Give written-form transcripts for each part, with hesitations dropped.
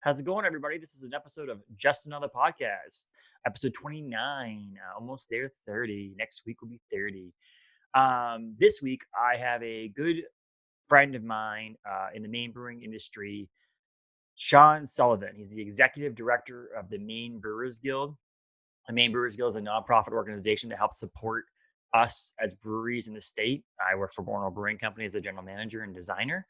How's it going, everybody? This is an episode of Just Another Podcast, episode 29, almost there, 30. Next week will be 30. This week, I have a good friend of mine in the Maine brewing industry, Sean Sullivan. He's the executive director of the Maine Brewers Guild. The Maine Brewers Guild is a nonprofit organization that helps support us as breweries in the state. I work for Borno Brewing Company as a general manager and designer.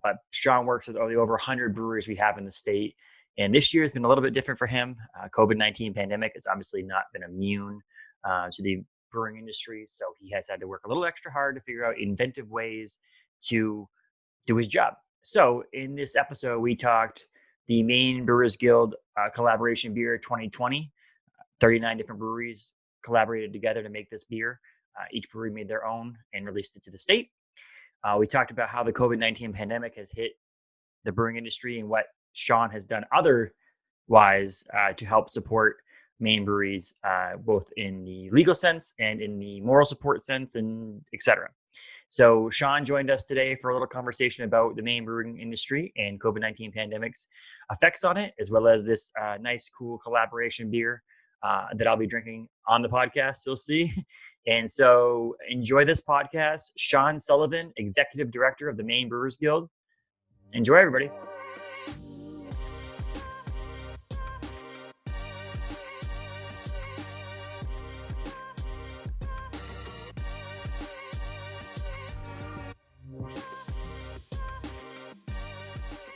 But Sean works with the over 100 breweries we have in the state. And this year has been a little bit different for him. COVID-19 pandemic has obviously not been immune to the brewing industry. So he has had to work a little extra hard to figure out inventive ways to do his job. So in this episode, we talked the Maine Brewers Guild Collaboration Beer 2020. 39 different breweries collaborated together to make this beer. Each brewery made their own and released it to the state. We talked about how the COVID-19 pandemic has hit the brewing industry and what Sean has done otherwise to help support Maine breweries, both in the legal sense and in the moral support sense, and et cetera. So Sean joined us today for a little conversation about the Maine brewing industry and COVID-19 pandemic's effects on it, as well as this nice, cool collaboration beer that I'll be drinking on the podcast. You'll see. And so enjoy this podcast. Sean Sullivan, Executive Director of the Maine Brewers Guild. Enjoy, everybody.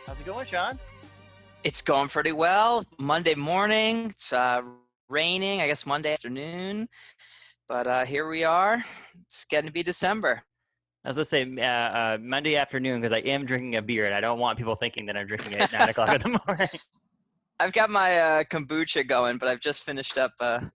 How's it going, Sean? It's going pretty well. Monday morning. It's raining, I guess Monday afternoon. But here we are. It's getting to be December. I was going to say Monday afternoon because I am drinking a beer and I don't want people thinking that I'm drinking it at 9 o'clock in the morning. I've got my kombucha going, but I've just finished up a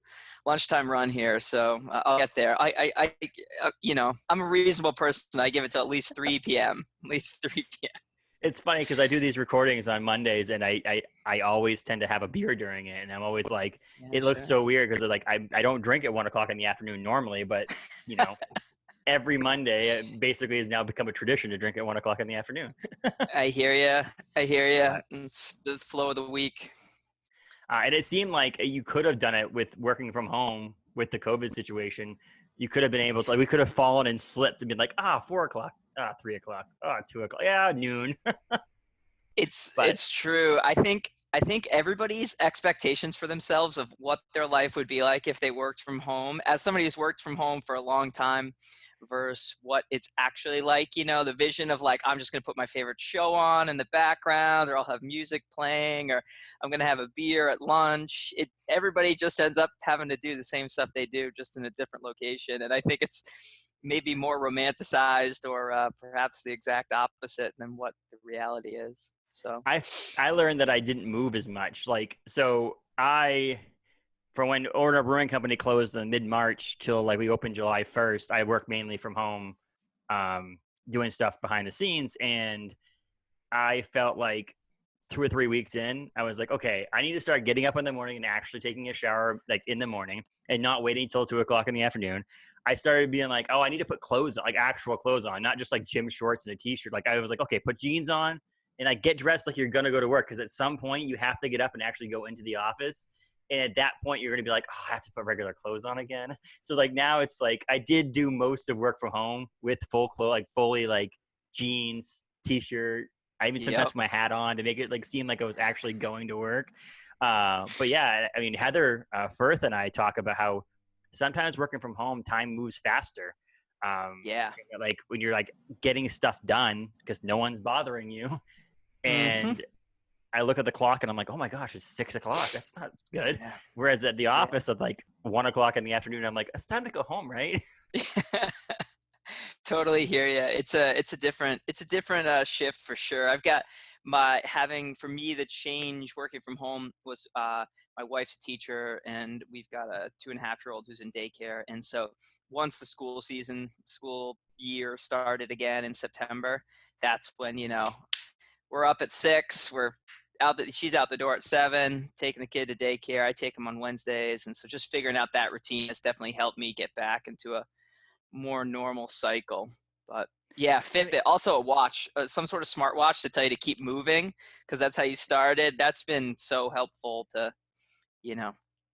lunchtime run here, so I'll get there. I'm a reasonable person. I give it to at least 3 p.m. At least 3 p.m. It's funny because I do these recordings on Mondays and I always tend to have a beer during it. And I'm always like, it looks so weird because like I don't drink at 1 o'clock in the afternoon normally, but every Monday it basically has now become a tradition to drink at 1 o'clock in the afternoon. I hear you. It's the flow of the week. And it seemed like you could have done it with working from home with the COVID situation. You could have been able to, we could have fallen and slipped and been like, 4 o'clock. 3 o'clock. 2 o'clock. Yeah, noon. It's true. I think everybody's expectations for themselves of what their life would be like if they worked from home, as somebody who's worked from home for a long time, versus what it's actually like. The vision of like, I'm just going to put my favorite show on in the background, or I'll have music playing, or I'm going to have a beer at lunch. Everybody just ends up having to do the same stuff they do, just in a different location. And I think it's maybe more romanticized or perhaps the exact opposite than what the reality is. So I learned that I didn't move as much. From when Borno Brewing Company closed in mid-March till we opened July 1st, I worked mainly from home, doing stuff behind the scenes. And I felt like 2 or 3 weeks in, I was like, okay, I need to start getting up in the morning and actually taking a shower in the morning and not waiting until 2 o'clock in the afternoon. I started being like, I need to put clothes on, actual clothes on, not just gym shorts and a t-shirt. I was like, okay, put jeans on and get dressed like you're going to go to work. Cause at some point you have to get up and actually go into the office. And at that point you're going to be like, I have to put regular clothes on again. So now it's I did do most of work from home with full clothes, fully jeans, t-shirt. I even sometimes put my hat on to make it seem like I was actually going to work. But yeah, I mean, Heather Firth and I talk about how sometimes working from home, time moves faster. When you're getting stuff done because no one's bothering you. And I look at the clock and I'm like, oh my gosh, it's 6 o'clock. That's not good. Yeah. Whereas at the office at 1 o'clock in the afternoon, I'm like, it's time to go home, right? Totally hear you. It's a different shift for sure. I've got for me, the change working from home was my wife's a teacher and we've got a 2.5-year-old who's in daycare. And so once the school year started again in September, that's when, we're up at 6, she's out the door at 7, taking the kid to daycare. I take him on Wednesdays. And so just figuring out that routine has definitely helped me get back into a more normal cycle. But yeah, Fitbit, also a watch, some sort of smartwatch to tell you to keep moving, because that's how you started. That's been so helpful to, you know,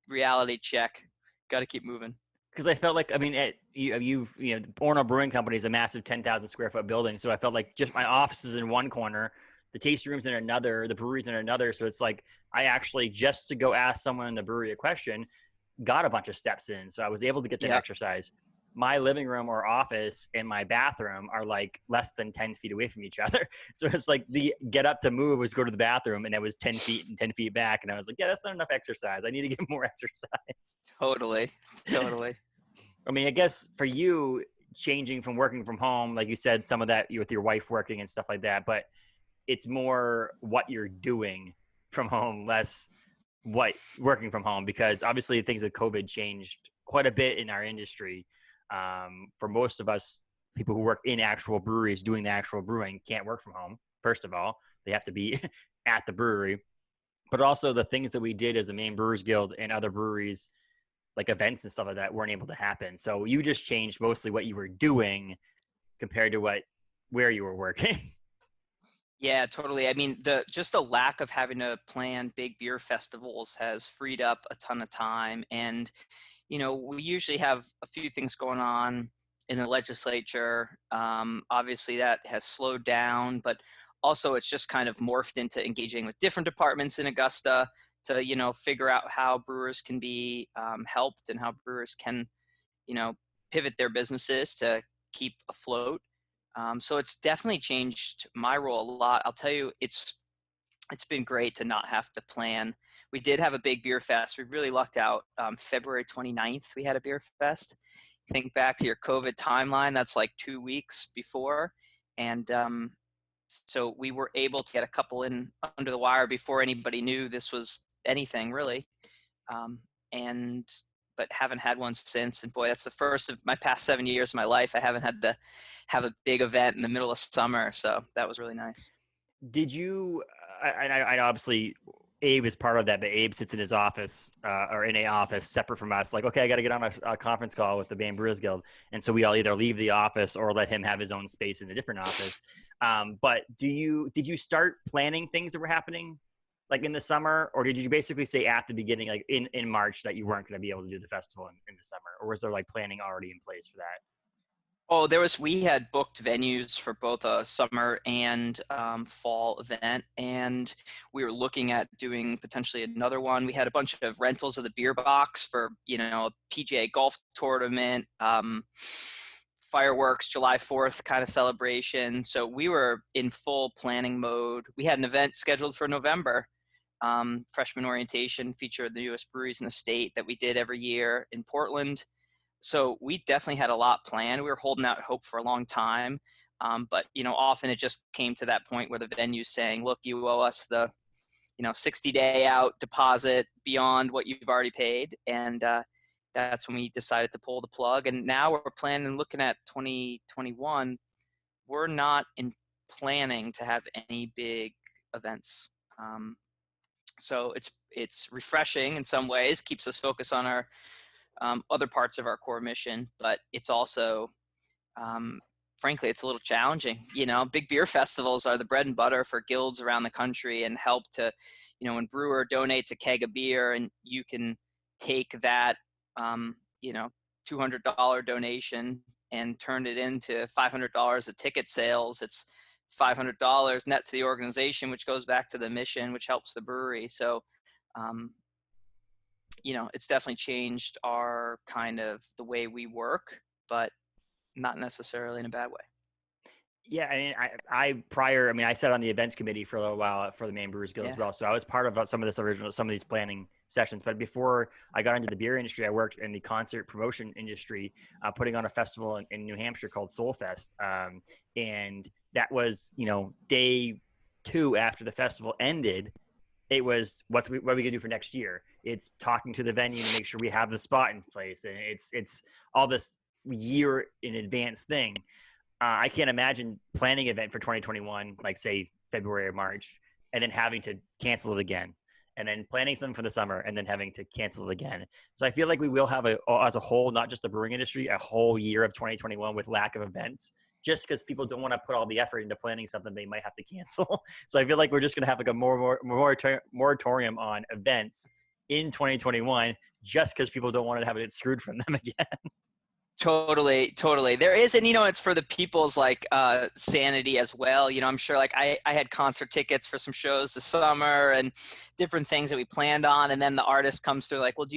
reality check. Got to keep moving. Because I felt like, I mean, Orono Brewing Company is a massive 10,000 square foot building. So I felt like just my office is in one corner, the tasting room's in another, the brewery's in another. So it's like I actually, just to go ask someone in the brewery a question, got a bunch of steps in. So I was able to get that exercise. My living room or office and my bathroom are like less than 10 feet away from each other. So it's like the get up to move was go to the bathroom, and it was 10 feet and 10 feet back. And I was like, yeah, that's not enough exercise. I need to get more exercise. Totally. I mean, I guess for you, changing from working from home, like you said, some of that with your wife working and stuff like that, but it's more what you're doing from home, less what working from home, because obviously things with COVID changed quite a bit in our industry. For most of us, people who work in actual breweries doing the actual brewing can't work from home. First of all, they have to be at the brewery, but also the things that we did as the Maine Brewers Guild and other breweries, like events and stuff like that, weren't able to happen. So you just changed mostly what you were doing compared to where you were working. Yeah, totally. I mean, just the lack of having to plan big beer festivals has freed up a ton of time. And, we usually have a few things going on in the legislature. Obviously, that has slowed down, but also it's just kind of morphed into engaging with different departments in Augusta to, figure out how brewers can be helped, and how brewers can, pivot their businesses to keep afloat. So it's definitely changed my role a lot. I'll tell you, it's been great to not have to plan. We did have a big beer fest. We really lucked out. February 29th, we had a beer fest. Think back to your COVID timeline, that's like 2 weeks before. And so we were able to get a couple in under the wire before anybody knew this was anything really. Um, and but haven't had one since. And boy, that's the first of my past 7 years of my life I haven't had to have a big event in the middle of summer. So that was really nice. Did you? I obviously Abe is part of that, but Abe sits in his office or in a office separate from us. Like, okay, I got to get on a conference call with the Maine Brewers Guild, and so we all either leave the office or let him have his own space in a different office. But did you start planning things that were happening like in the summer, or did you basically say at the beginning, like in March, that you weren't going to be able to do the festival in the summer, or was there like planning already in place for that? Oh, we had booked venues for both a summer and fall event, and we were looking at doing potentially another one. We had a bunch of rentals of the beer box for, a PGA golf tournament, fireworks, July 4th kind of celebration. So we were in full planning mode. We had an event scheduled for November, freshman orientation, featured the newest breweries in the state that we did every year in Portland. So we definitely had a lot planned. We were holding out hope for a long time. But, often it just came to that point where the venue's saying, look, you owe us the, 60-day out deposit beyond what you've already paid. And that's when we decided to pull the plug. And now we're planning, looking at 2021, we're not in planning to have any big events. So it's refreshing in some ways, keeps us focused on our other parts of our core mission, but it's also, frankly, it's a little challenging. Big beer festivals are the bread and butter for guilds around the country, and help to, when brewer donates a keg of beer and you can take that, $200 donation and turn it into $500 of ticket sales. It's $500 net to the organization, which goes back to the mission, which helps the brewery. So, it's definitely changed our kind of the way we work, but not necessarily in a bad way. Yeah, I mean, I sat on the events committee for a little while for the Maine Brewers Guild as well. So I was part of some of these planning sessions. But before I got into the beer industry, I worked in the concert promotion industry, putting on a festival in New Hampshire called Soul Fest. And that was, day 2 after the festival ended. It was what are we going to do for next year? It's talking to the venue to make sure we have the spot in place, and it's all this year in advance thing. I can't imagine planning an event for 2021, like say February or March, and then having to cancel it again. and then planning something for the summer and then having to cancel it again. So I feel like we will have as a whole, not just the brewing industry, a whole year of 2021 with lack of events, just because people don't want to put all the effort into planning something they might have to cancel. So I feel like we're just going to have like a moratorium on events in 2021 just because people don't want to have it screwed from them again. Totally. There is, and it's for the people's like sanity as well. I'm sure like I had concert tickets for some shows this summer and different things that we planned on, and then the artist comes through like, well,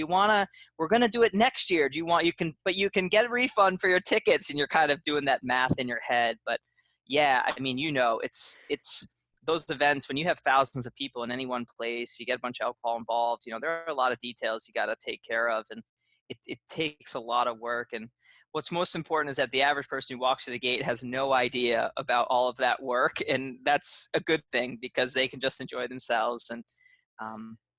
we're gonna do it next year. But you can get a refund for your tickets, and you're kind of doing that math in your head. But yeah, I mean, it's those events when you have thousands of people in any one place, you get a bunch of alcohol involved. There are a lot of details you got to take care of, and it takes a lot of work. And what's most important is that the average person who walks through the gate has no idea about all of that work, and that's a good thing because they can just enjoy themselves. And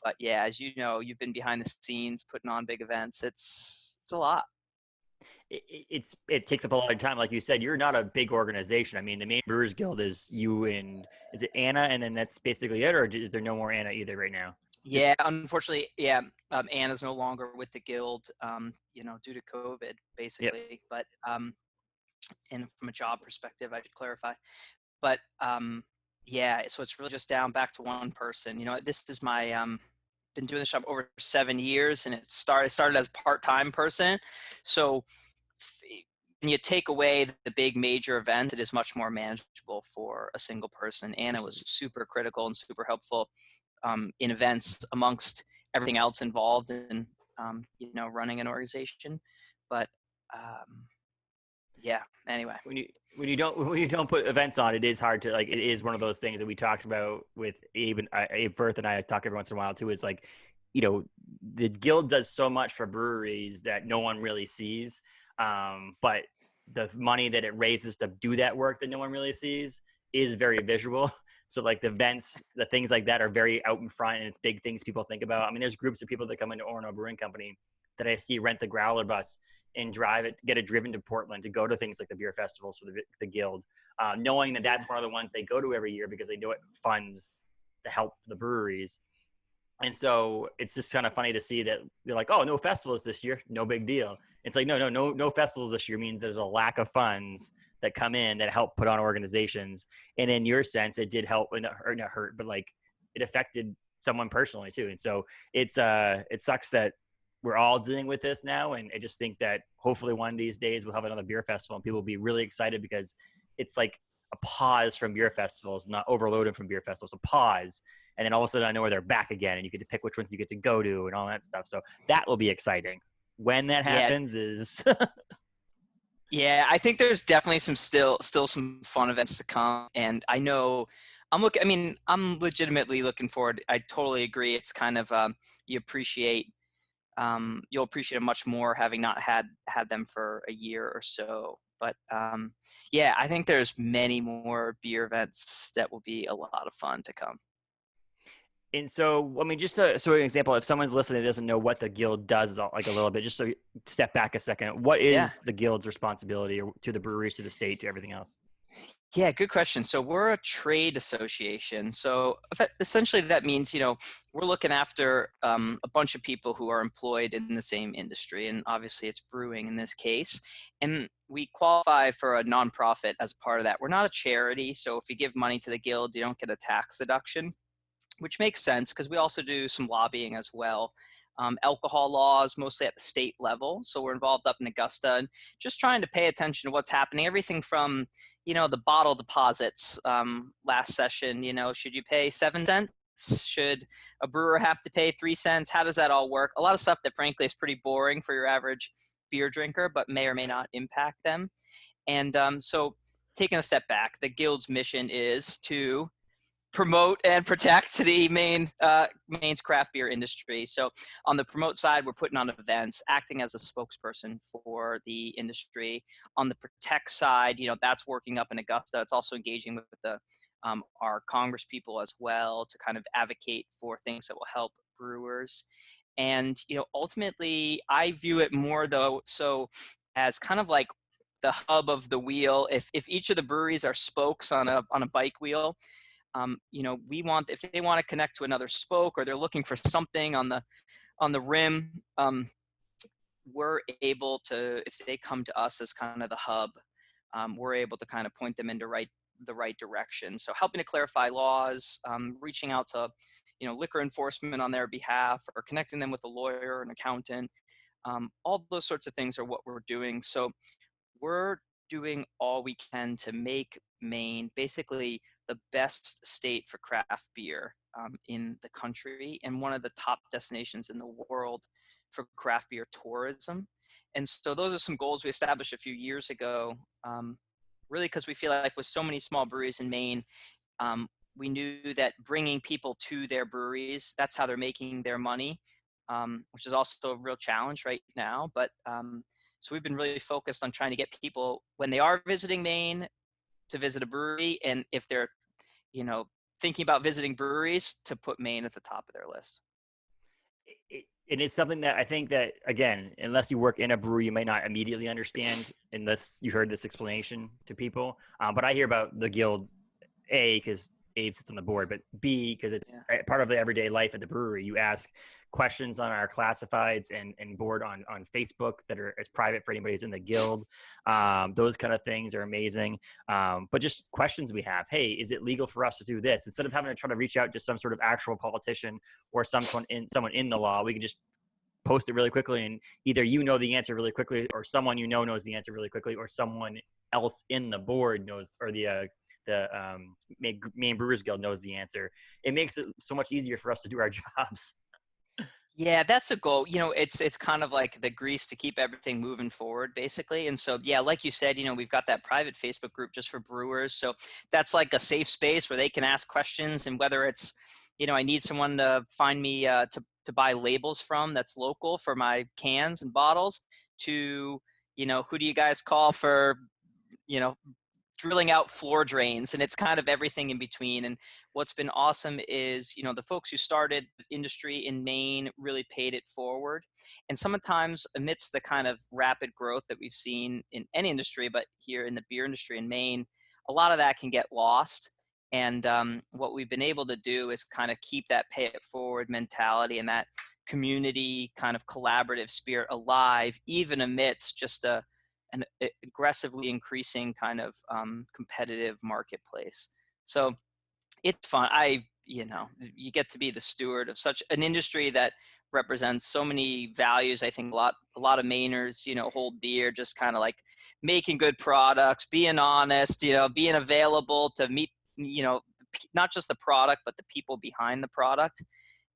but yeah, as you know, you've been behind the scenes putting on big events. It's a lot. It takes up a lot of time. Like you said, you're not a big organization. I mean, the Maine Brewers Guild is you and is it Anna, and then that's basically it, or is there no more Anna either right now? Yeah, unfortunately, yeah. Anna's no longer with the guild, due to COVID, Yep. basically. But and from a job perspective, I should clarify. But yeah, so it's really just down back to one person. This is my been doing this job over 7 years, and it started as a part-time person. So when you take away the big major event, it is much more manageable for a single person. Anna was super critical and super helpful in events amongst everything else involved in running an organization. But yeah, anyway, when you don't put events on, it is hard to, like, it is one of those things that we talked about with Abe and Abe Firth, and I talk every once in a while too, is like, the guild does so much for breweries that no one really sees, but the money that it raises to do that work that no one really sees is very visual. So like the events, the things like that are very out in front, and it's big things people think about. I mean, there's groups of people that come into Orono Brewing Company that I see rent the growler bus and get it driven to Portland to go to things like the beer festivals for the guild, knowing that that's one of the ones they go to every year because they know it funds the help the breweries. And so it's just kind of funny to see that they're like, oh, no festivals this year, no big deal. It's like, no festivals this year means there's a lack of funds that come in that help put on organizations. And in your sense, it did help, and not hurt, but like it affected someone personally too. And so it sucks that we're all dealing with this now. And I just think that hopefully one of these days we'll have another beer festival and people will be really excited, because it's like a pause from beer festivals, not overloaded from beer festivals, a pause. And then all of a sudden I know where they're back again, and you get to pick which ones you get to go to and all that stuff. So that will be exciting. When that happens is yeah, I think there's definitely still some fun events to come. And I know I'm legitimately looking forward. I totally agree. It's kind of you'll appreciate it much more having not had them for a year or so. But yeah, I think there's many more beer events that will be a lot of fun to come. And so, I mean, just so an example, if someone's listening that doesn't know what the guild does, like a little bit, just so you step back a second, what is the guild's responsibility to the breweries, to the state, to everything else? Yeah, good question. So we're a trade association. So essentially that means, we're looking after a bunch of people who are employed in the same industry. And obviously it's brewing in this case. And we qualify for a nonprofit as a part of that. We're not a charity. So if you give money to the guild, you don't get a tax deduction, which makes sense because we also do some lobbying as well. Alcohol laws, mostly at the state level. So we're involved up in Augusta and just trying to pay attention to what's happening. Everything from, the bottle deposits last session, should you pay 7 cents? Should a brewer have to pay 3 cents? How does that all work? A lot of stuff that frankly is pretty boring for your average beer drinker, but may or may not impact them. And so taking a step back, the guild's mission is to promote and protect the Maine's craft beer industry. So on the promote side, we're putting on events, acting as a spokesperson for the industry. On the protect side, that's working up in Augusta. It's also engaging with our Congress people as well to kind of advocate for things that will help brewers. And, ultimately I view it more though, so as kind of like the hub of the wheel. If each of the breweries are spokes on a bike wheel, We want, if they want to connect to another spoke or they're looking for something on the rim, we're able to, if they come to us as kind of the hub, we're able to kind of point them into the right direction. So helping to clarify laws, reaching out to, liquor enforcement on their behalf, or connecting them with a lawyer or an accountant. All those sorts of things are what we're doing. So we're doing all we can to make Maine basically the best state for craft beer in the country, and one of the top destinations in the world for craft beer tourism. And so those are some goals we established a few years ago, really because we feel like with so many small breweries in Maine, we knew that bringing people to their breweries, that's how they're making their money, which is also a real challenge right now. But so we've been really focused on trying to get people, when they are visiting Maine, to visit a brewery, and if they're, thinking about visiting breweries, to put Maine at the top of their list. And it's something that I think that, again, unless you work in a brewery, you may not immediately understand unless you heard this explanation to people. But I hear about the guild, A, because Abe sits on the board, but B, because it's part of the everyday life at the brewery. You ask questions on our classifieds and board on Facebook that are as private for anybody who's in the guild. Those kind of things are amazing. But just questions we have. Hey, is it legal for us to do this? Instead of having to try to reach out to some sort of actual politician or someone in the law, we can just post it really quickly, and either the answer really quickly, or someone knows the answer really quickly, or someone else in the board knows, or the Maine Brewers Guild knows the answer. It makes it so much easier for us to do our jobs. Yeah, that's a goal. It's kind of like the grease to keep everything moving forward, basically. And so, yeah, like you said, we've got that private Facebook group just for brewers. So that's like a safe space where they can ask questions, and whether it's, I need someone to find me to buy labels from that's local for my cans and bottles, to, who do you guys call for, you know, drilling out floor drains, and it's kind of everything in between. And what's been awesome is, the folks who started the industry in Maine really paid it forward. And sometimes amidst the kind of rapid growth that we've seen in any industry, but here in the beer industry in Maine, a lot of that can get lost. And what we've been able to do is kind of keep that pay it forward mentality and that community kind of collaborative spirit alive, even amidst just an aggressively increasing kind of competitive marketplace. So it's fun. You get to be the steward of such an industry that represents so many values. I think a lot of Mainers, hold dear, just kind of like making good products, being honest, being available to meet, not just the product, but the people behind the product.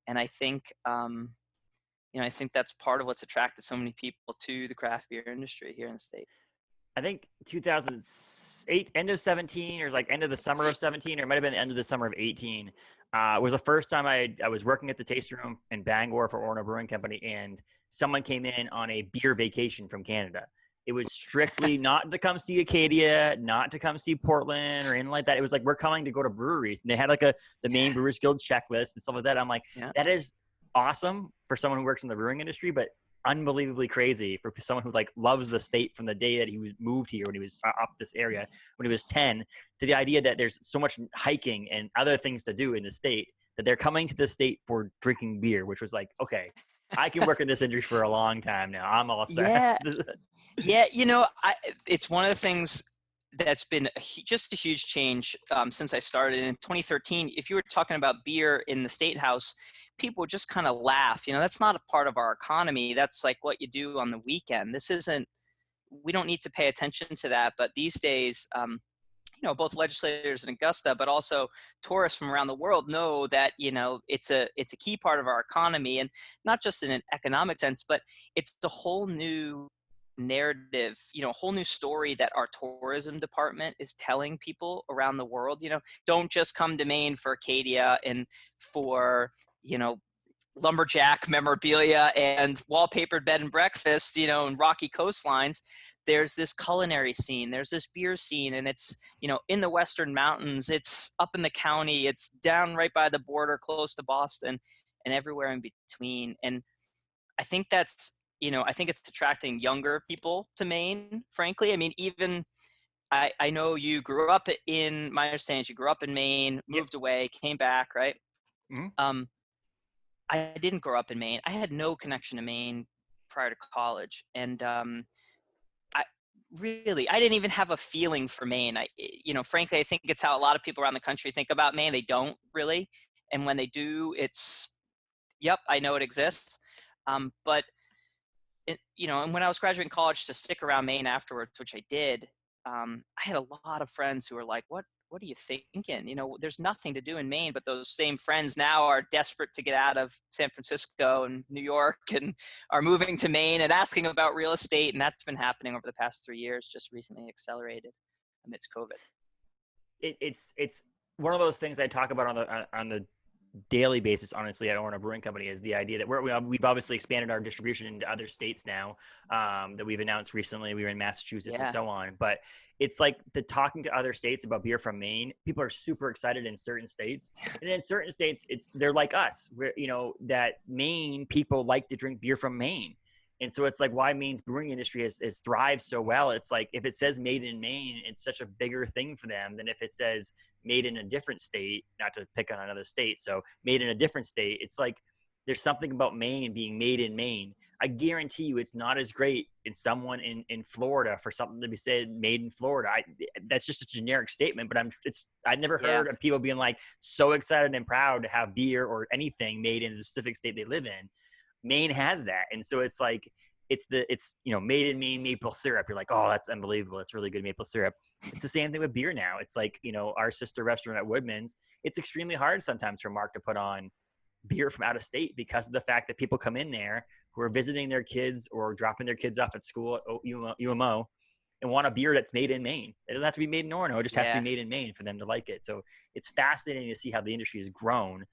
And I think, I think that's part of what's attracted so many people to the craft beer industry here in the state. I think 2008, end of 17, or like end of the summer of 17, or it might have been the end of the summer of 18, was the first time I was working at the tasting room in Bangor for Orno Brewing Company, and someone came in on a beer vacation from Canada. It was strictly not to come see Acadia, not to come see Portland or anything like that. It was like, we're coming to go to breweries. And they had like the Maine Brewers Guild checklist and stuff like that. I'm like, that is awesome for someone who works in the brewing industry, but unbelievably crazy for someone who like loves the state from the day that he was moved here, when he was up this area when he was 10, to the idea that there's so much hiking and other things to do in the state that they're coming to the state for drinking beer, which was like, okay, I can work in this industry for a long time now. I'm all set. Yeah. It's one of the things that's been just a huge change since I started in 2013. If you were talking about beer in the State House, people would just kind of laugh. That's not a part of our economy. That's like what you do on the weekend. We don't need to pay attention to that. But these days, both legislators in Augusta, but also tourists from around the world know that, it's a key part of our economy, and not just in an economic sense, but it's the whole new narrative, a whole new story that our tourism department is telling people around the world. Don't just come to Maine for Acadia and for, lumberjack memorabilia and wallpapered bed and breakfast, and rocky coastlines. There's this culinary scene, there's this beer scene, and it's, in the Western Mountains, it's up in the county, it's down right by the border, close to Boston, and everywhere in between. And I think I think it's attracting younger people to Maine, frankly. I mean, even I know you grew up in, my understanding is you grew up in Maine, Yep. moved away, came back, right? Mhm. Um, I didn't grow up in Maine. I had no connection to Maine prior to college, and I I didn't even have a feeling for Maine. Frankly, I think it's how a lot of people around the country think about Maine. They don't really, and when they do, it's yep, I know it exists. But and when I was graduating college to stick around Maine afterwards, which I did, I had a lot of friends who were like, What are you thinking? There's nothing to do in Maine." But those same friends now are desperate to get out of San Francisco and New York and are moving to Maine and asking about real estate. And that's been happening over the past 3 years, just recently accelerated amidst COVID. It's one of those things I talk about on the daily basis. Honestly, I own a brewing company. Is the idea that we've obviously expanded our distribution into other states now, that we've announced recently. We were in Massachusetts and Yeah. so on. But it's like the talking to other states about beer from Maine. People are super excited in certain states, and in certain states, they're like us. Where that Maine people like to drink beer from Maine. And so it's like why Maine's brewing industry has thrived so well. It's like if it says made in Maine, it's such a bigger thing for them than if it says made in a different state, not to pick on another state. So made in a different state, it's like there's something about Maine being made in Maine. I guarantee you it's not as great in someone in Florida for something to be said made in Florida. That's just a generic statement, but I've never Yeah. heard of people being like so excited and proud to have beer or anything made in the specific state they live in. Maine has that. And so it's like it's made in Maine maple syrup. You're like, oh, that's unbelievable. It's really good maple syrup. It's the same thing with beer now. It's like, our sister restaurant at Woodman's, it's extremely hard sometimes for Mark to put on beer from out of state because of the fact that people come in there who are visiting their kids or dropping their kids off at school at UMO and want a beer that's made in Maine. It doesn't have to be made in Orono. It just has to be Yeah. made in Maine for them to like it. So it's fascinating to see how the industry has grown,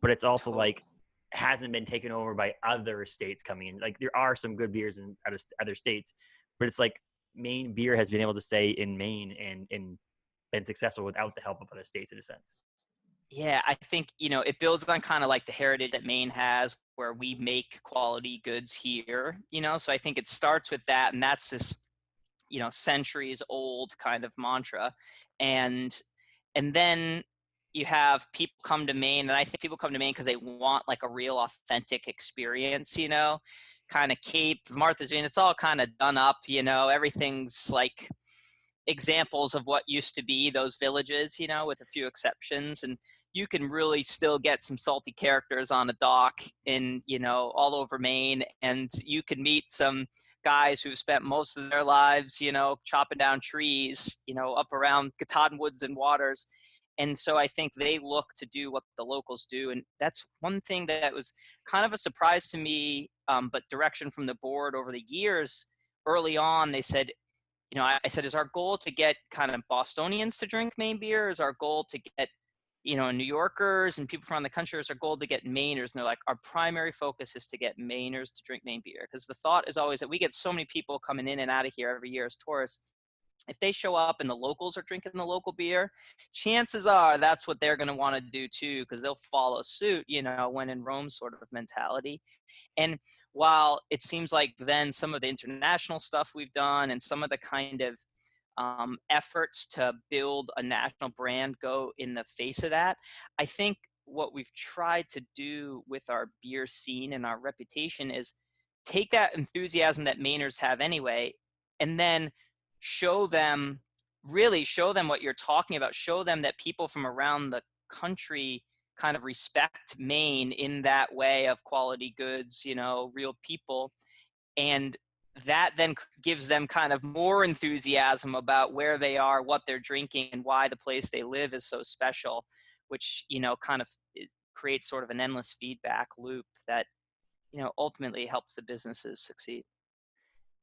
but it's also like Totally. hasn't been taken over by other states coming in. Like there are some good beers in other states, but it's like Maine beer has been able to stay in Maine and been successful without the help of other states in a sense. Yeah, I think, it builds on kind of like the heritage that Maine has where we make quality goods here. So I think it starts with that. And that's this, centuries old kind of mantra. And then you have people come to Maine, and I think people come to Maine because they want like a real authentic experience, kind of Cape, Martha's Vineyard, it's all kind of done up, everything's like examples of what used to be those villages, with a few exceptions. And you can really still get some salty characters on a dock all over Maine. And you can meet some guys who've spent most of their lives, chopping down trees, up around Katahdin Woods and Waters. And so I think they look to do what the locals do. And that's one thing that was kind of a surprise to me, but direction from the board over the years. Early on, they said, I said, is our goal to get kind of Bostonians to drink Maine beer? Is our goal to get, New Yorkers and people from around the country? Is our goal to get Mainers? And they're like, our primary focus is to get Mainers to drink Maine beer. Because the thought is always that we get so many people coming in and out of here every year as tourists. If they show up and the locals are drinking the local beer, chances are that's what they're going to want to do too, because they'll follow suit, when in Rome sort of mentality. And while it seems like then some of the international stuff we've done and some of the kind of efforts to build a national brand go in the face of that, I think what we've tried to do with our beer scene and our reputation is take that enthusiasm that Mainers have anyway, and then really show them what you're talking about, show them that people from around the country kind of respect Maine in that way of quality goods, real people. And that then gives them kind of more enthusiasm about where they are, what they're drinking, and why the place they live is so special, which, kind of creates sort of an endless feedback loop that, ultimately helps the businesses succeed.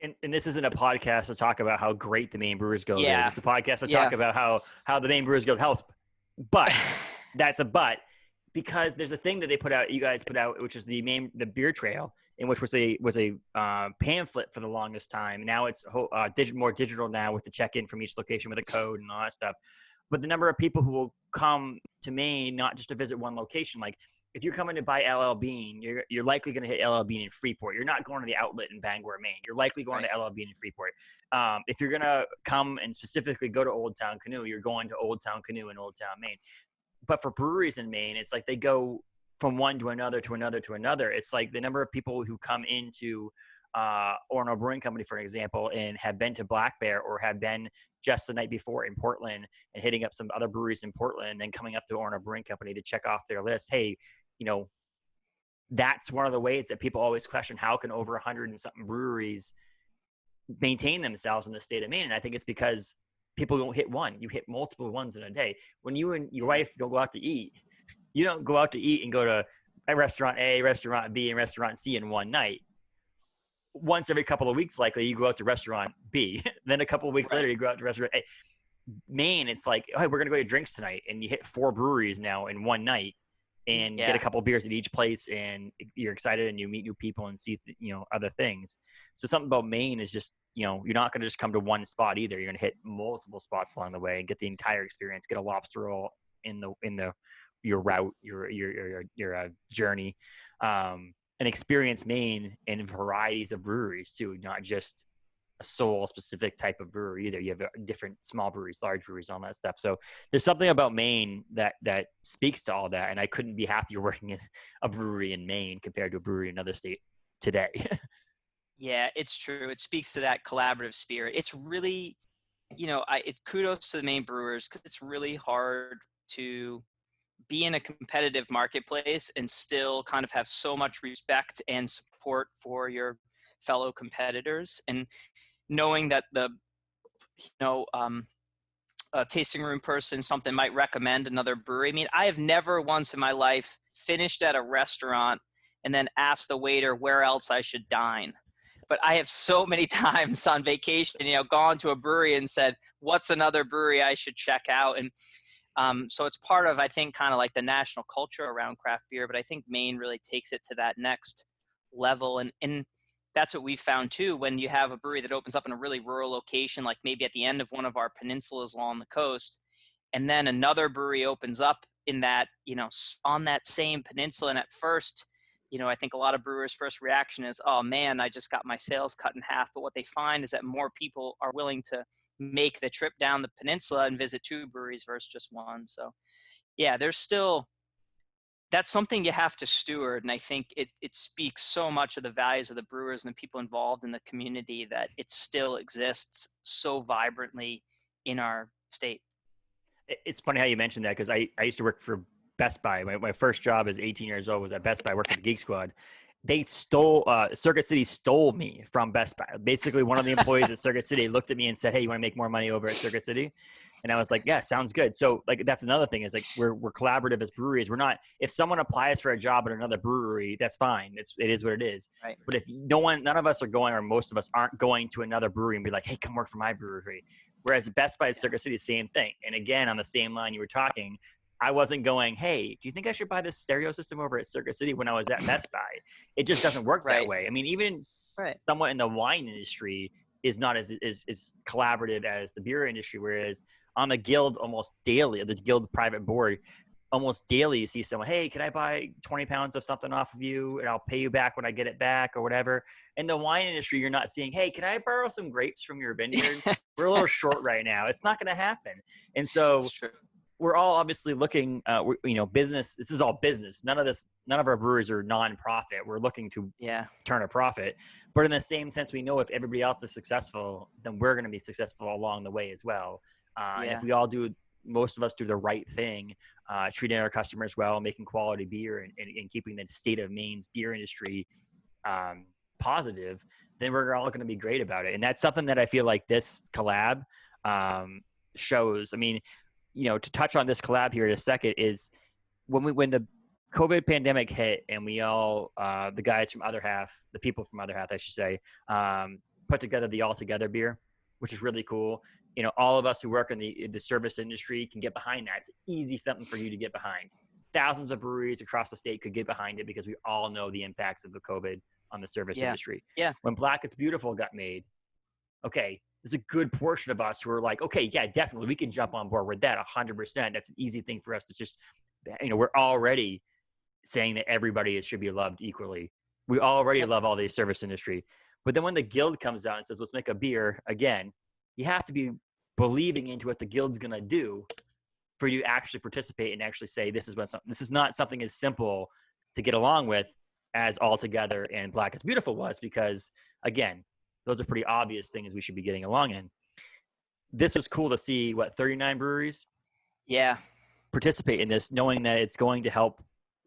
And this isn't a podcast to talk about how great the Maine Brewers Guild is. Yeah. It's a podcast to Yeah. talk about how the Maine Brewers Guild helps. But that's a but, because there's a thing that you guys put out, which is the beer trail, in which was a pamphlet for the longest time. Now it's more digital now with the check-in from each location with a code and all that stuff. But the number of people who will come to Maine, not just to visit one location, like if you're coming to buy LL Bean, you're likely going to hit LL Bean in Freeport. You're not going to the outlet in Bangor, Maine. You're likely going to LL Bean in Freeport. If you're going to come and specifically go to Old Town Canoe, you're going to Old Town Canoe in Old Town, Maine. But for breweries in Maine, it's like they go from one to another to another to another. It's like the number of people who come into Orono Brewing Company, for example, and have been to Black Bear or have been just the night before in Portland and hitting up some other breweries in Portland and then coming up to Orono Brewing Company to check off their list. Hey, that's one of the ways that people always question, how can over 100 and something breweries maintain themselves in the state of Maine? And I think it's because people don't hit one. You hit multiple ones in a day. When you and your wife go out to eat, you don't go out to eat and go to a restaurant A, restaurant B, and restaurant C in one night. Once every couple of weeks, likely, you go out to restaurant B. Then a couple of weeks later, you go out to restaurant A. Maine, it's like, hey, we're going to go to drinks tonight. And you hit 4 breweries now in one night and get a couple of beers at each place. And you're excited and you meet new people and see, other things. So something about Maine is just, you're not going to just come to one spot either. You're going to hit multiple spots along the way and get the entire experience, get a lobster roll in your route, your journey. And experience Maine in varieties of breweries too, not just a sole specific type of brewery either. You have different small breweries, large breweries, all that stuff. So there's something about Maine that speaks to all that. And I couldn't be happier working in a brewery in Maine compared to a brewery in another state today. Yeah, it's true. It speaks to that collaborative spirit. It's really, it's kudos to the Maine Brewers, because it's really hard to be in a competitive marketplace and still kind of have so much respect and support for your fellow competitors, and knowing that the a tasting room person, something might recommend another brewery. I mean, I have never once in my life finished at a restaurant and then asked the waiter where else I should dine. But I have so many times on vacation, gone to a brewery and said, what's another brewery I should check out? And so it's part of, I think, kind of like the national culture around craft beer, but I think Maine really takes it to that next level. And that's what we found too, when you have a brewery that opens up in a really rural location, like maybe at the end of one of our peninsulas along the coast, and then another brewery opens up in that, on that same peninsula. And at first, I think a lot of brewers' first reaction is, oh man, I just got my sales cut in half. But what they find is that more people are willing to make the trip down the peninsula and visit 2 breweries versus just one. So yeah, that's something you have to steward. And I think it speaks so much of the values of the brewers and the people involved in the community that it still exists so vibrantly in our state. It's funny how you mentioned that, because I used to work for Best Buy. My first job as 18 years old was at Best Buy. I worked at the Geek Squad. They stole, Circuit City stole me from Best Buy. Basically, one of the employees at Circuit City looked at me and said, hey, you want to make more money over at Circuit City? And I was like, yeah, sounds good. So like, that's another thing, is like, we're collaborative as breweries. We're not, if someone applies for a job at another brewery, that's fine. It is what it is. Right. But if none of us are going, or most of us aren't going to another brewery and be like, hey, come work for my brewery. Whereas Best Buy at Circuit City, same thing. And again, on the same line you were talking, I wasn't going, hey, do you think I should buy this stereo system over at Circuit City when I was at Best Buy? It just doesn't work that way. I mean, even somewhat in the wine industry is not as collaborative as the beer industry, whereas on the Guild almost daily, the Guild private board, almost daily you see someone, hey, can I buy 20 pounds of something off of you and I'll pay you back when I get it back or whatever. In the wine industry, you're not seeing, hey, can I borrow some grapes from your vineyard? We're a little short right now. It's not going to happen. And so we're all obviously looking, business. This is all business. None of our breweries are nonprofit. We're looking to turn a profit. But in the same sense, we know if everybody else is successful, then we're going to be successful along the way as well. And if we all most of us do the right thing, treating our customers well, making quality beer, and keeping the state of Maine's beer industry positive, then we're all going to be great about it. And that's something that I feel like this collab shows. I mean, to touch on this collab here in a second, is when the COVID pandemic hit and we all, the guys from Other Half, the people from Other Half, I should say, put together the All Together beer, which is really cool. All of us who work in the service industry can get behind that. It's easy something for you to get behind. Thousands of breweries across the state could get behind it because we all know the impacts of the COVID on the service industry. Yeah. When Black is Beautiful got made, okay, there's a good portion of us who are like, okay, yeah, definitely, we can jump on board with that 100%. That's an easy thing for us to just, we're already saying that everybody should be loved equally. We already love all the service industry. But then when the guild comes out and says, let's make a beer again, you have to be believing into what the guild's going to do for you to actually participate and actually say, this is not something as simple to get along with as All Together and Black is Beautiful was, because again, those are pretty obvious things we should be getting along in. This was cool to see 39 breweries participate in this, knowing that it's going to help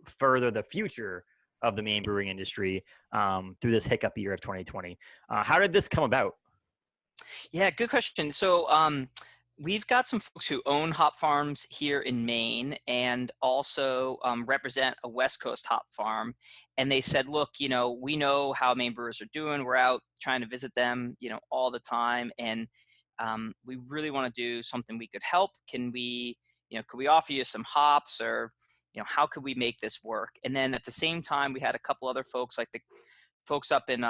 further the future of the Maine brewing industry through this hiccup year of 2020. How did this come about? Yeah, good question. So we've got some folks who own hop farms here in Maine and also represent a West Coast hop farm. And they said, look, we know how Maine brewers are doing. We're out trying to visit them, all the time. And we really want to do something we could help. Could we offer you some hops, or, how could we make this work? And then at the same time, we had a couple other folks, like the folks up in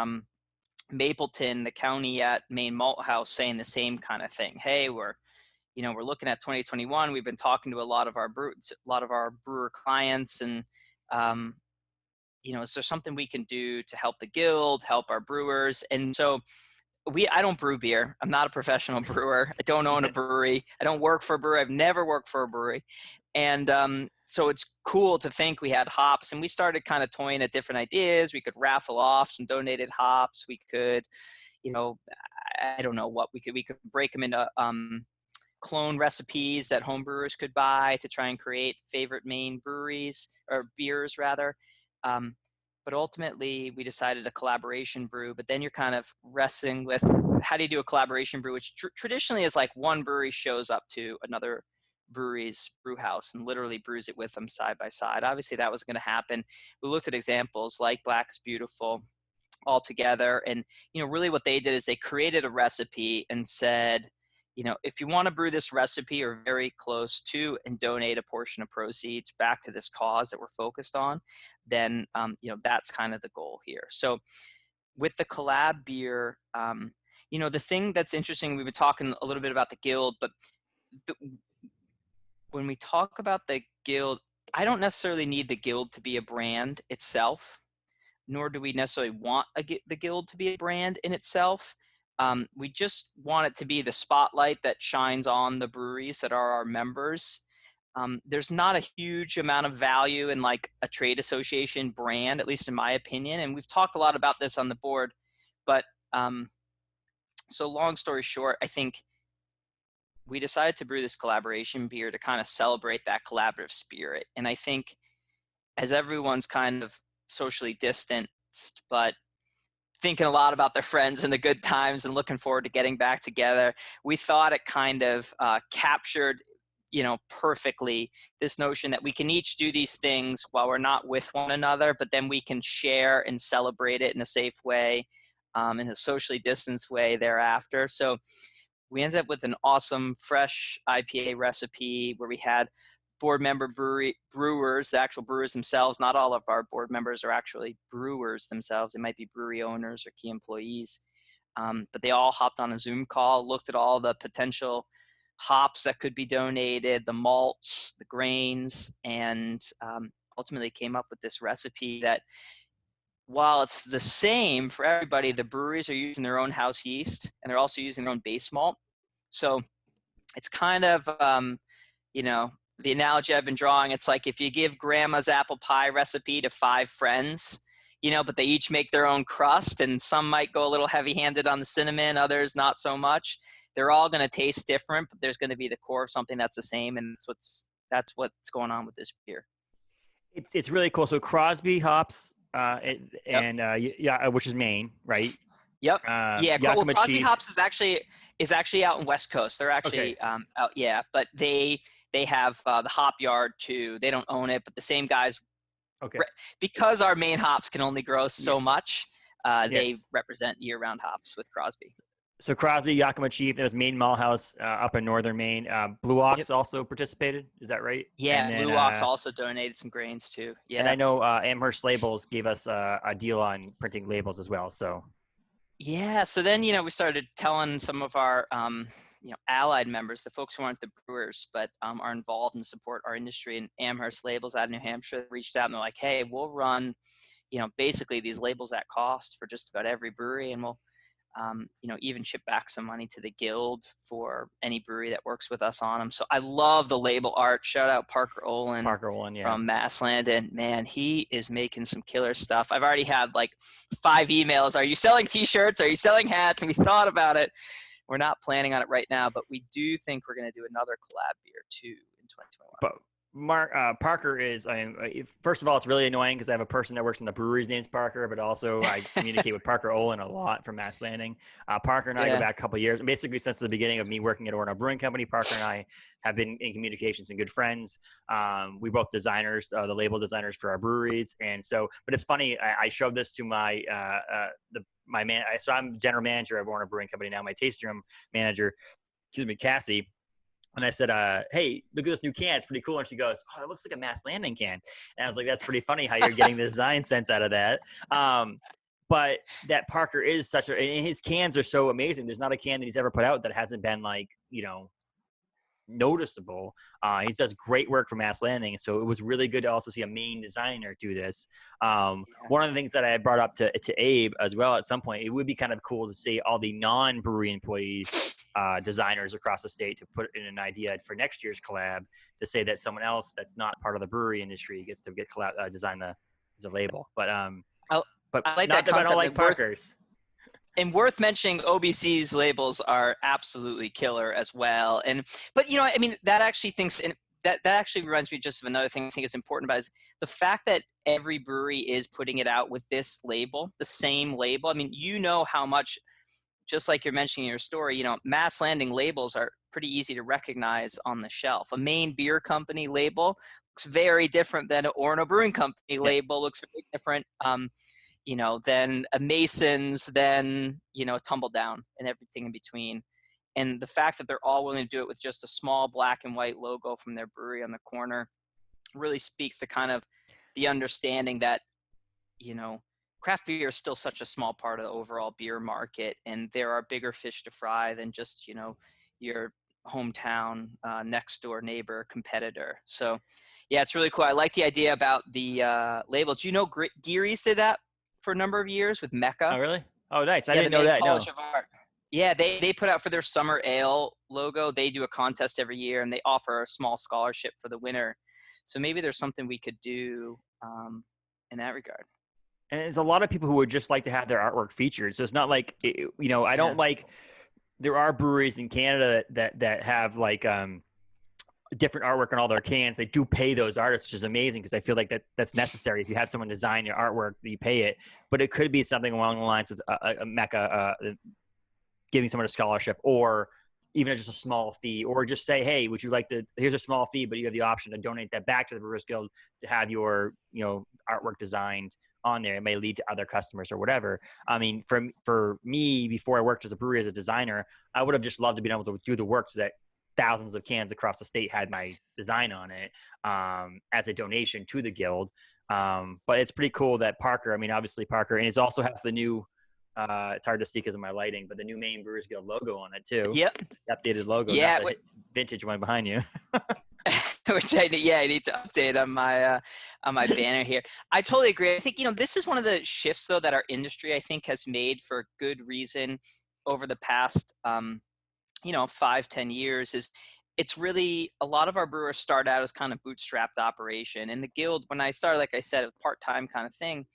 Mapleton, the county at Maine Malt House, saying the same kind of thing. Hey, we're looking at 2021. We've been talking to a lot of our brewer clients, and is there something we can do to help the guild, help our brewers? And so I don't brew beer. I'm not a professional brewer. I don't own a brewery. I don't work for a brewery. I've never worked for a brewery. And so it's cool to think we had hops, and we started kind of toying at different ideas. We could raffle off some donated hops. We could, I don't know what we could break them into clone recipes that home brewers could buy to try and create favorite Maine breweries, or beers rather. But ultimately, we decided a collaboration brew. But then you're kind of wrestling with, how do you do a collaboration brew, which traditionally is like one brewery shows up to another brewery's brew house and literally brews it with them side by side. Obviously, that was going to happen. We looked at examples like Black's Beautiful, All Together, and really what they did is they created a recipe and said, if you want to brew this recipe or very close to, and donate a portion of proceeds back to this cause that we're focused on, then, that's kind of the goal here. So with the collab beer, the thing that's interesting, we've been talking a little bit about the guild, but when we talk about the guild, I don't necessarily need the guild to be a brand itself, nor do we necessarily want the guild to be a brand in itself. We just want it to be the spotlight that shines on the breweries that are our members. There's not a huge amount of value in like a trade association brand, at least in my opinion. And we've talked a lot about this on the board, but so long story short, I think we decided to brew this collaboration beer to kind of celebrate that collaborative spirit. And I think as everyone's kind of socially distanced, but thinking a lot about their friends and the good times and looking forward to getting back together, we thought it kind of captured, perfectly this notion that we can each do these things while we're not with one another, but then we can share and celebrate it in a safe way, in a socially distanced way thereafter. So we ended up with an awesome fresh IPA recipe where we had board member brewers, the actual brewers themselves. Not all of our board members are actually brewers themselves. They might be brewery owners or key employees. But they all hopped on a Zoom call, looked at all the potential hops that could be donated, the malts, the grains, and ultimately came up with this recipe that, while it's the same for everybody, the breweries are using their own house yeast, and they're also using their own base malt. So it's kind of, the analogy I've been drawing, it's like if you give grandma's apple pie recipe to 5 friends, but they each make their own crust, and some might go a little heavy-handed on the cinnamon, others not so much. They're all going to taste different, but there's going to be the core of something that's the same, and that's what's going on with this beer. It's really cool. So Crosby hops, which is Maine, right? Yep. Well, Crosby hops is actually out in West Coast. They're actually out. Yeah, but they have the hop yard too. They don't own it, but the same guys. Okay. Because our Maine hops can only grow so much, they represent year-round hops with Crosby. So Crosby, Yakima Chief, there's Maine Malt House up in northern Maine. Blue Ox also participated. Is that right? Yeah, and then, Blue Ox also donated some grains too. Yeah. And I know Amherst Labels gave us a deal on printing labels as well. So. Yeah. So then, we started telling some of our allied members, the folks who aren't the brewers, but are involved and support our industry. And Amherst Labels out of New Hampshire reached out and they're like, hey, we'll run, basically these labels at cost for just about every brewery. And we'll, even chip back some money to the guild for any brewery that works with us on them. So I love the label art. Shout out Parker Olin Yeah. from Massland. And man, he is making some killer stuff. I've already had like 5 emails. Are you selling t-shirts? Are you selling hats? And we thought about it. We're not planning on it right now, but we do think we're going to do another collab beer too in 2021. But Parker is, first of all, it's really annoying because I have a person that works in the brewery's name's Parker, but also I communicate with Parker Olin a lot from Mass Landing. Parker and I go back a couple of years, basically since the beginning of me working at Orono Brewing Company. Parker and I have been in communications and good friends. We both designers, the label designers for our breweries. And so, but it's funny, I showed this to my man. So I'm general manager of Orono Brewing Company now, my tasting room manager, Cassie. And I said, hey, look at this new can. It's pretty cool. And she goes, oh, it looks like a Mass Landing can. And I was like, that's pretty funny how you're getting the design sense out of that. But that Parker is and his cans are so amazing. There's not a can that he's ever put out that hasn't been like, noticeable. He does great work for Mass Landing. So it was really good to also see a Maine designer do this. One of the things that I had brought up to Abe as well at some point, it would be kind of cool to see all the non-brewery employees, designers across the state to put in an idea for next year's collab to say that someone else that's not part of the brewery industry gets to design the label. But I like not that I don't like Parker's. And worth mentioning, OBC's labels are absolutely killer as well. But that actually that actually reminds me just of another thing I think is important about is the fact that every brewery is putting it out with this label, the same label. I mean, how much, just like you're mentioning in your story, Mass Landing labels are pretty easy to recognize on the shelf. A Maine Beer Company label looks very different than an Orono Brewing Company label, looks very different. Then a Mason's, then, Tumble Down and everything in between. And the fact that they're all willing to do it with just a small black and white logo from their brewery on the corner really speaks to kind of the understanding that, craft beer is still such a small part of the overall beer market. And there are bigger fish to fry than just, your hometown next door neighbor competitor. So yeah, it's really cool. I like the idea about the label. Do you know Geary's did that for a number of years with Mecca? Oh, really? Oh, nice. I didn't know that. College of Art. Yeah, they put out for their summer ale logo. They do a contest every year, and they offer a small scholarship for the winner. So maybe there's something we could do in that regard. And there's a lot of people who would just like to have their artwork featured. So it's not like, I don't like, there are breweries in Canada that have like different artwork on all their cans. They do pay those artists, which is amazing because I feel like that's necessary. If you have someone design your artwork, you pay it. But it could be something along the lines of a Mecca giving someone a scholarship, or even just a small fee, or just say, hey, would you like here's a small fee, but you have the option to donate that back to the Brewers Guild to have your artwork designed on there. It may lead to other customers or whatever. I mean, for me, before I worked as a brewery as a designer, I would have just loved to be able to do the work so that thousands of cans across the state had my design on it as a donation to the guild. But it's pretty cool that Parker, obviously Parker, and it also has the new, it's hard to see because of my lighting, but the new Maine Brewers Guild logo on it too. Yep. The updated logo. Yeah. Vintage one behind you. Which I need to update on my banner here. I totally agree. I think, this is one of the shifts though that our industry, I think, has made for good reason over the past, 5-10 years. Is it's really, a lot of our brewers start out as kind of bootstrapped operation. And the guild, when I started, like I said, a part-time kind of thing,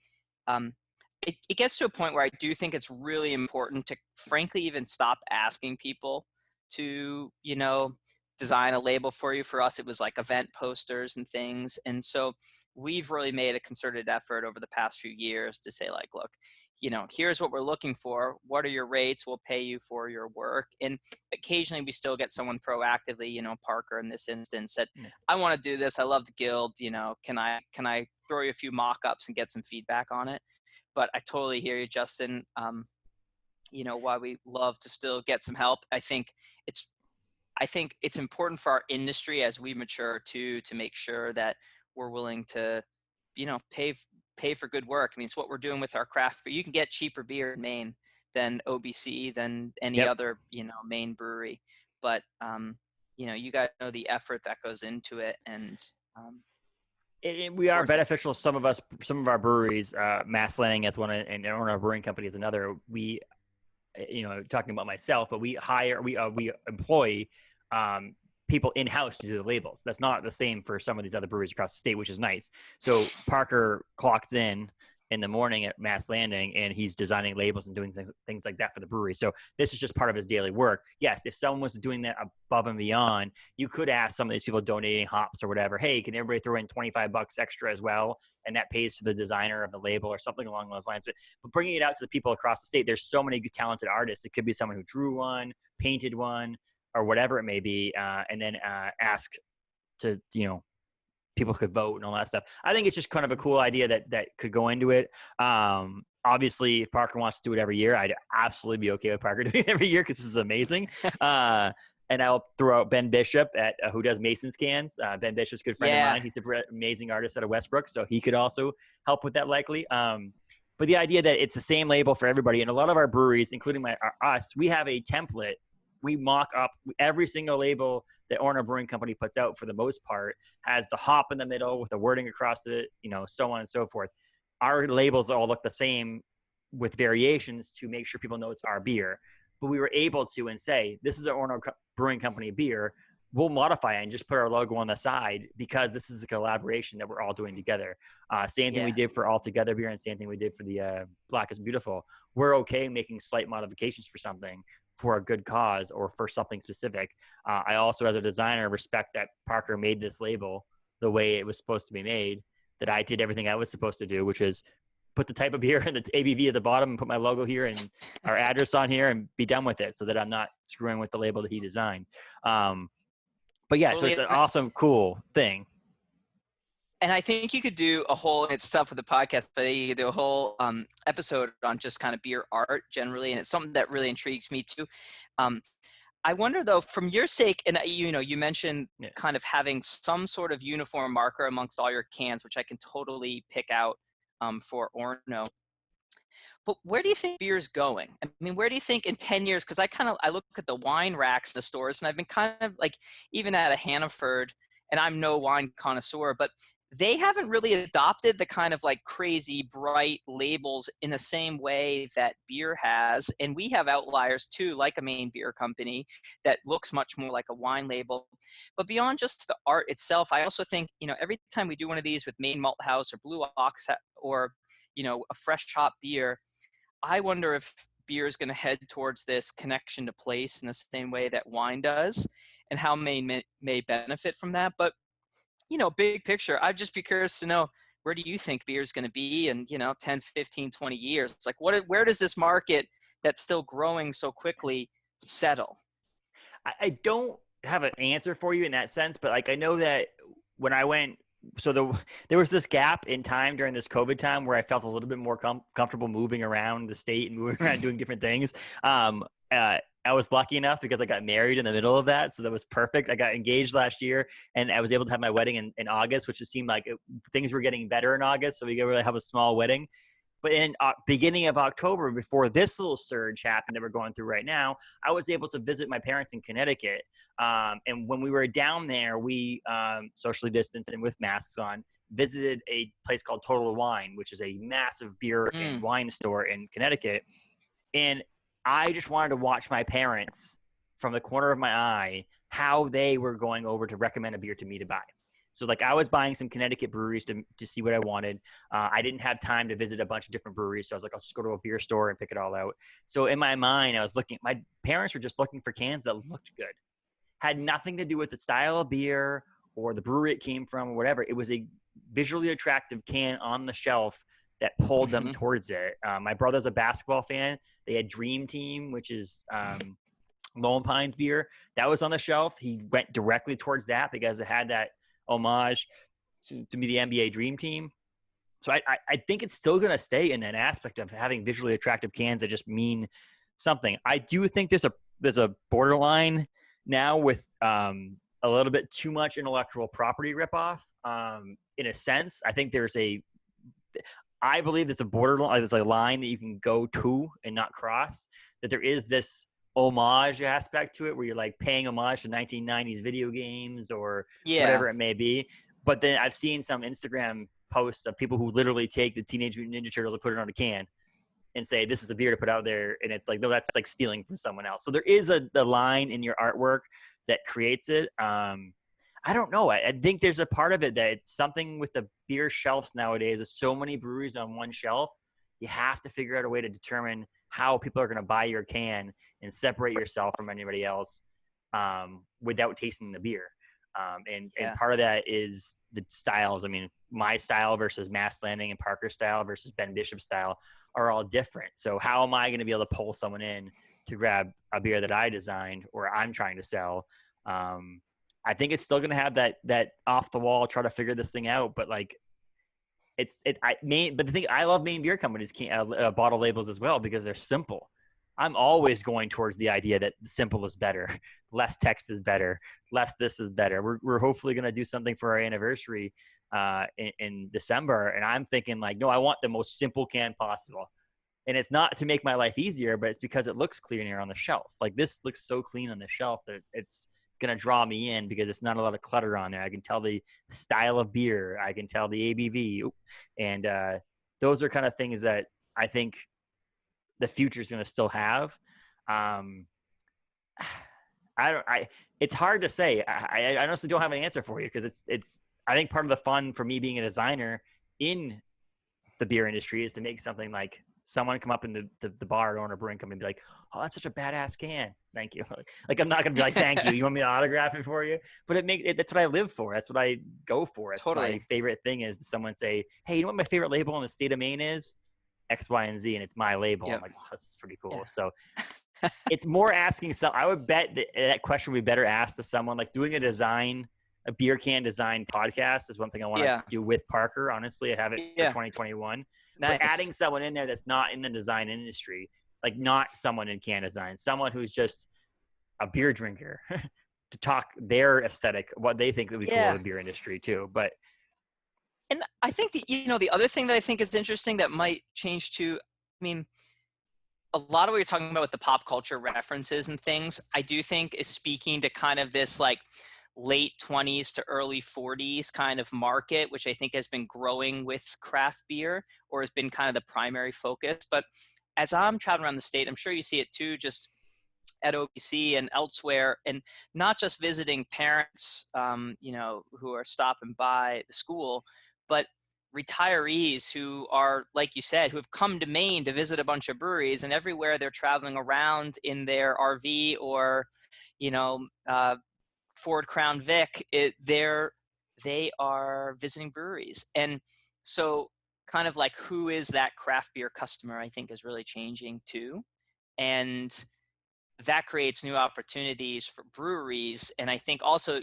it gets to a point where I do think it's really important to frankly even stop asking people to, design a label for you. For us, it was like event posters and things. And so we've really made a concerted effort over the past few years to say, like, look, here's what we're looking for. What are your rates? We'll pay you for your work. And occasionally we still get someone proactively, Parker in this instance, said, I want to do this. I love the guild. Can I throw you a few mock-ups and get some feedback on it? But I totally hear you, Justin. Why we love to still get some help. I think it's important for our industry as we mature to make sure that we're willing to, pay for good work. It's what we're doing with our craft, but you can get cheaper beer in Maine than OBC, than any other, Maine brewery. but you guys know the effort that goes into it, and we are beneficial. Some of our breweries, Mass Landing as one, and our brewing company is another. We, talking about myself, but we employ people in-house to do the labels. That's not the same for some of these other breweries across the state, which is nice. So Parker clocks in the morning at Mass Landing, and he's designing labels and doing things like that for the brewery. So this is just part of his daily work. Yes, if someone was doing that above and beyond, you could ask some of these people donating hops or whatever, hey, can everybody throw in $25 extra as well? And that pays to the designer of the label or something along those lines. But bringing it out to the people across the state, there's so many good, talented artists. It could be someone who drew one, painted one, or whatever it may be, and then ask to, people could vote and all that stuff. I think it's just kind of a cool idea that could go into it. Obviously, if Parker wants to do it every year, I'd absolutely be okay with Parker doing it every year because this is amazing. And I'll throw out Ben Bishop who does Mason's cans. Ben Bishop's a good friend of mine. He's an amazing artist out of Westbrook, so he could also help with that likely. But the idea that it's the same label for everybody, and a lot of our breweries, including us, we have a template. We mock up every single label that Owner Brewing Company puts out, for the most part, has the hop in the middle with the wording across it, so on and so forth. Our labels all look the same with variations to make sure people know it's our beer. But we were able to and say, this is an Owner Brewing Company beer. We'll modify it and just put our logo on the side because this is a collaboration that we're all doing together. Same thing we did for All Together beer, and same thing we did for the Black is Beautiful. We're okay making slight modifications for something for a good cause or for something specific. I also, as a designer, respect that Parker made this label the way it was supposed to be made, that I did everything I was supposed to do, which is put the type of beer and the ABV at the bottom and put my logo here and our address on here and be done with it, so that I'm not screwing with the label that he designed. But yeah, so it's an awesome, cool thing. And I think you could do a whole, it's tough with the podcast, but you could do a whole episode on just kind of beer art generally. And it's something that really intrigues me too. I wonder though, from your sake, and you mentioned kind of having some sort of uniform marker amongst all your cans, which I can totally pick out for Orno. But where do you think beer is going? I mean, where do you think in 10 years? Because I look at the wine racks in the stores, and I've been kind of like, even at a Hannaford, and I'm no wine connoisseur, but they haven't really adopted the kind of like crazy bright labels in the same way that beer has. And we have outliers too, like a Maine Beer Company that looks much more like a wine label. But beyond just the art itself, I also think, every time we do one of these with Maine Malt House or Blue Ox or, a fresh hop beer, I wonder if beer is going to head towards this connection to place in the same way that wine does, and how Maine may benefit from that. But big picture, I'd just be curious to know, where do you think beer is going to be in, 10, 15, 20 years? It's like, where does this market that's still growing so quickly settle? I don't have an answer for you in that sense, but like, I know that when I went, there was this gap in time during this COVID time where I felt a little bit more comfortable moving around the state and moving around doing different things. I was lucky enough because I got married in the middle of that. So that was perfect. I got engaged last year, and I was able to have my wedding in August, which just seemed like things were getting better in August. So we could really have a small wedding. But in beginning of October, before this little surge happened that we're going through right now, I was able to visit my parents in Connecticut. And when we were down there, we socially distanced and with masks on, visited a place called Total Wine, which is a massive beer and wine store in Connecticut. And I just wanted to watch my parents from the corner of my eye, how they were going over to recommend a beer to me to buy. So like, I was buying some Connecticut breweries to see what I wanted. I didn't have time to visit a bunch of different breweries. So I was like, I'll just go to a beer store and pick it all out. So in my mind, I was looking, my parents were just looking for cans that looked good. Had nothing to do with the style of beer or the brewery it came from or whatever. It was a visually attractive can on the shelf that pulled them towards it. My brother's a basketball fan. They had Dream Team, which is Lone Pines beer. That was on the shelf. He went directly towards that because it had that homage to be the NBA Dream Team. So I think it's still going to stay in that aspect of having visually attractive cans that just mean something. I do think there's a borderline now with a little bit too much intellectual property ripoff. In a sense, I think I believe there's a borderline, there's a line that you can go to and not cross, that there is this homage aspect to it where you're like paying homage to 1990s video games or Yeah. whatever it may be. But then I've seen some Instagram posts of people who literally take the Teenage Mutant Ninja Turtles and put it on a can and say, this is a beer to put out there. And it's like, no, that's like stealing from someone else. So there is the line in your artwork that creates it. I don't know. I think there's a part of it that it's something with the beer shelves nowadays. There's so many breweries on one shelf. You have to figure out a way to determine how people are going to buy your can and separate yourself from anybody else without tasting the beer. And part of that is the styles. I mean, my style versus Mass Landing and Parker style versus Ben Bishop style are all different. So how am I going to be able to pull someone in to grab a beer that I designed or I'm trying to sell? I think it's still going to have that off the wall, try to figure this thing out. But like, but the thing, I love Maine beer companies bottle labels as well because they're simple. I'm always going towards the idea that simple is better, less text is better, less this is better. We're hopefully going to do something for our anniversary in December, and I'm thinking like, no, I want the most simple can possible. And it's not to make my life easier, but it's because it looks cleaner on the shelf. Like this looks so clean on the shelf that it's going to draw me in because it's not a lot of clutter on there. I can tell the style of beer. I can tell the ABV. And those are kind of things that I think the future is going to still have. It's hard to say. I honestly don't have an answer for you because I think part of the fun for me being a designer in the beer industry is to make something like someone come up in the bar or a brewing company and be like, oh, that's such a badass can. Thank you. Like, I'm not going to be like, thank you. You want me to autograph it for you? But that's what I live for. That's what I go for. It's Totally. My favorite thing is someone say, hey, you know what my favorite label in the state of Maine is? X, Y, and Z, and it's my label. Yep. I'm like, oh, that's pretty cool. Yeah. So it's more asking I would bet that question would be better asked to someone like doing a beer can design podcast is one thing I want to do with Parker. Honestly, I have it for 2021. Nice. But adding someone in there that's not in the design industry, like not someone in can design, someone who's just a beer drinker to talk their aesthetic, what they think would be cool in the beer industry too. And I think the other thing that I think is interesting that might change too, I mean, a lot of what you're talking about with the pop culture references and things, I do think is speaking to kind of this like late 20s to early 40s kind of market, which I think has been growing with craft beer or has been kind of the primary focus. But as I'm traveling around the state, I'm sure you see it too, just at OBC and elsewhere, and not just visiting parents, who are stopping by the school, but retirees who are, like you said, who have come to Maine to visit a bunch of breweries, and everywhere they're traveling around in their RV or, Ford Crown Vic, they are visiting breweries. And so kind of like who is that craft beer customer, I think is really changing too. And that creates new opportunities for breweries. And I think also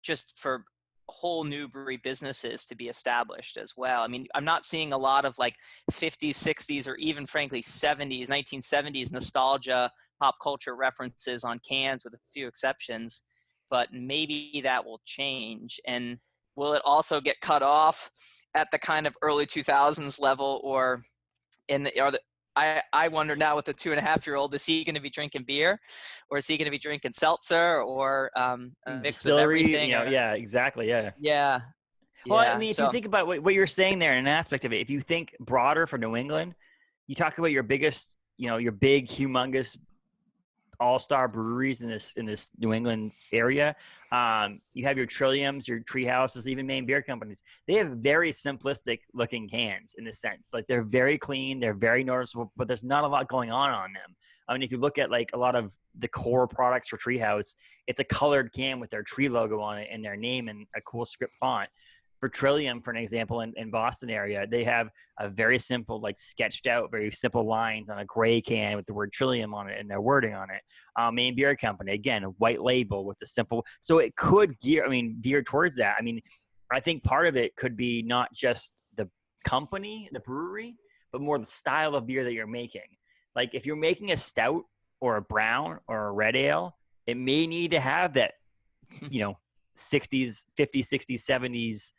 just for whole new brewery businesses to be established as well. I mean, I'm not seeing a lot of like 50s, 60s, or even frankly 70s, 1970s nostalgia, pop culture references on cans with a few exceptions. But maybe that will change. And will it also get cut off at the kind of early 2000s level, or I wonder now with the 2.5-year-old, is he going to be drinking beer, or is he going to be drinking seltzer, or a mix of everything? Yeah, exactly. Yeah. Yeah. Well, I mean, if you think about what you're saying there, in an aspect of it, if you think broader for New England, you talk about your biggest, your big, humongous all-star breweries in this New England area. You have your Trilliums, your Treehouses, even Maine beer companies. They have very simplistic looking cans in a sense. Like they're very clean, they're very noticeable, but there's not a lot going on them. I mean, if you look at like a lot of the core products for Treehouse, it's a colored can with their tree logo on it and their name and a cool script font. For Trillium, for an example, in Boston area, they have a very simple, like sketched out, very simple lines on a gray can with the word Trillium on it and their wording on it. Maine Beer Company, again, a white label with the simple. So it could veer towards that. I mean, I think part of it could be not just the company, the brewery, but more the style of beer that you're making. Like if you're making a stout or a brown or a red ale, it may need to have that, 60s, 50s, 60s, 70s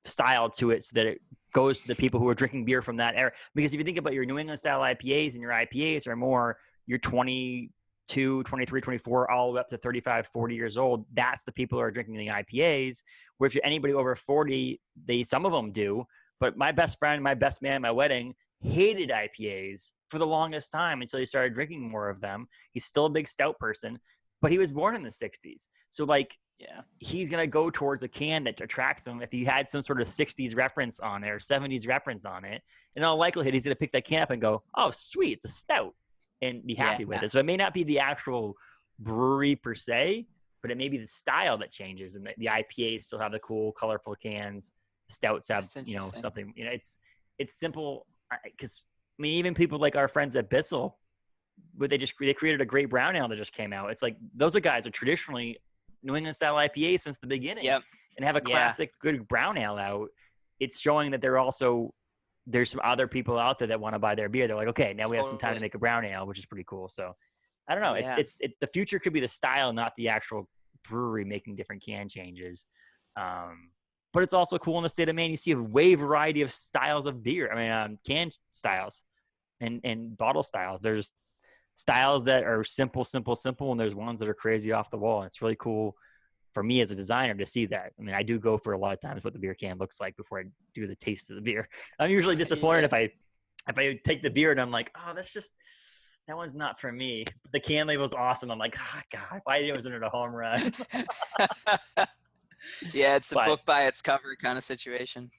style to it so that it goes to the people who are drinking beer from that era. Because if you think about your New England style IPAs, and your IPAs are more your 20 22, 23, 24, all the way up to 35, 40 years old. That's the people who are drinking the IPAs. Where if you're anybody over 40, some of them do. But my best friend, my best man at my wedding hated IPAs for the longest time until he started drinking more of them. He's still a big stout person, but he was born in the 60s. So like, Yeah. he's going to go towards a can that attracts him. If he had some sort of 60s reference on it or 70s reference on it, in all likelihood, he's going to pick that can up and go, oh, sweet, it's a stout, and be happy with it. So it may not be the actual brewery per se, but it may be the style that changes. And the IPAs still have the cool, colorful cans. Stouts have, something, it's simple. Because, I mean, even people like our friends at Bissell, but they created a great brown ale that just came out. It's like, those guys are traditionally New England style IPA since the beginning, and have a classic good brown ale out. It's showing that there's some other people out there that want to buy their beer. They're like, okay, now we have some time to make a brown ale, which is pretty cool. So I don't know. It's the future could be the style, not the actual brewery making different can changes. But it's also cool in the state of Maine. You see a wide variety of styles of beer. I mean, can styles and bottle styles. There's styles that are simple, and there's ones that are crazy off the wall. And it's really cool for me as a designer to see that. I mean, I do go for a lot of times what the beer can looks like before I do the taste of the beer. I'm usually disappointed if I take the beer and I'm like, oh, that one's not for me. But the can label's awesome. I'm like, oh, God, why wasn't it a home run? Yeah, it's a book by its cover kind of situation.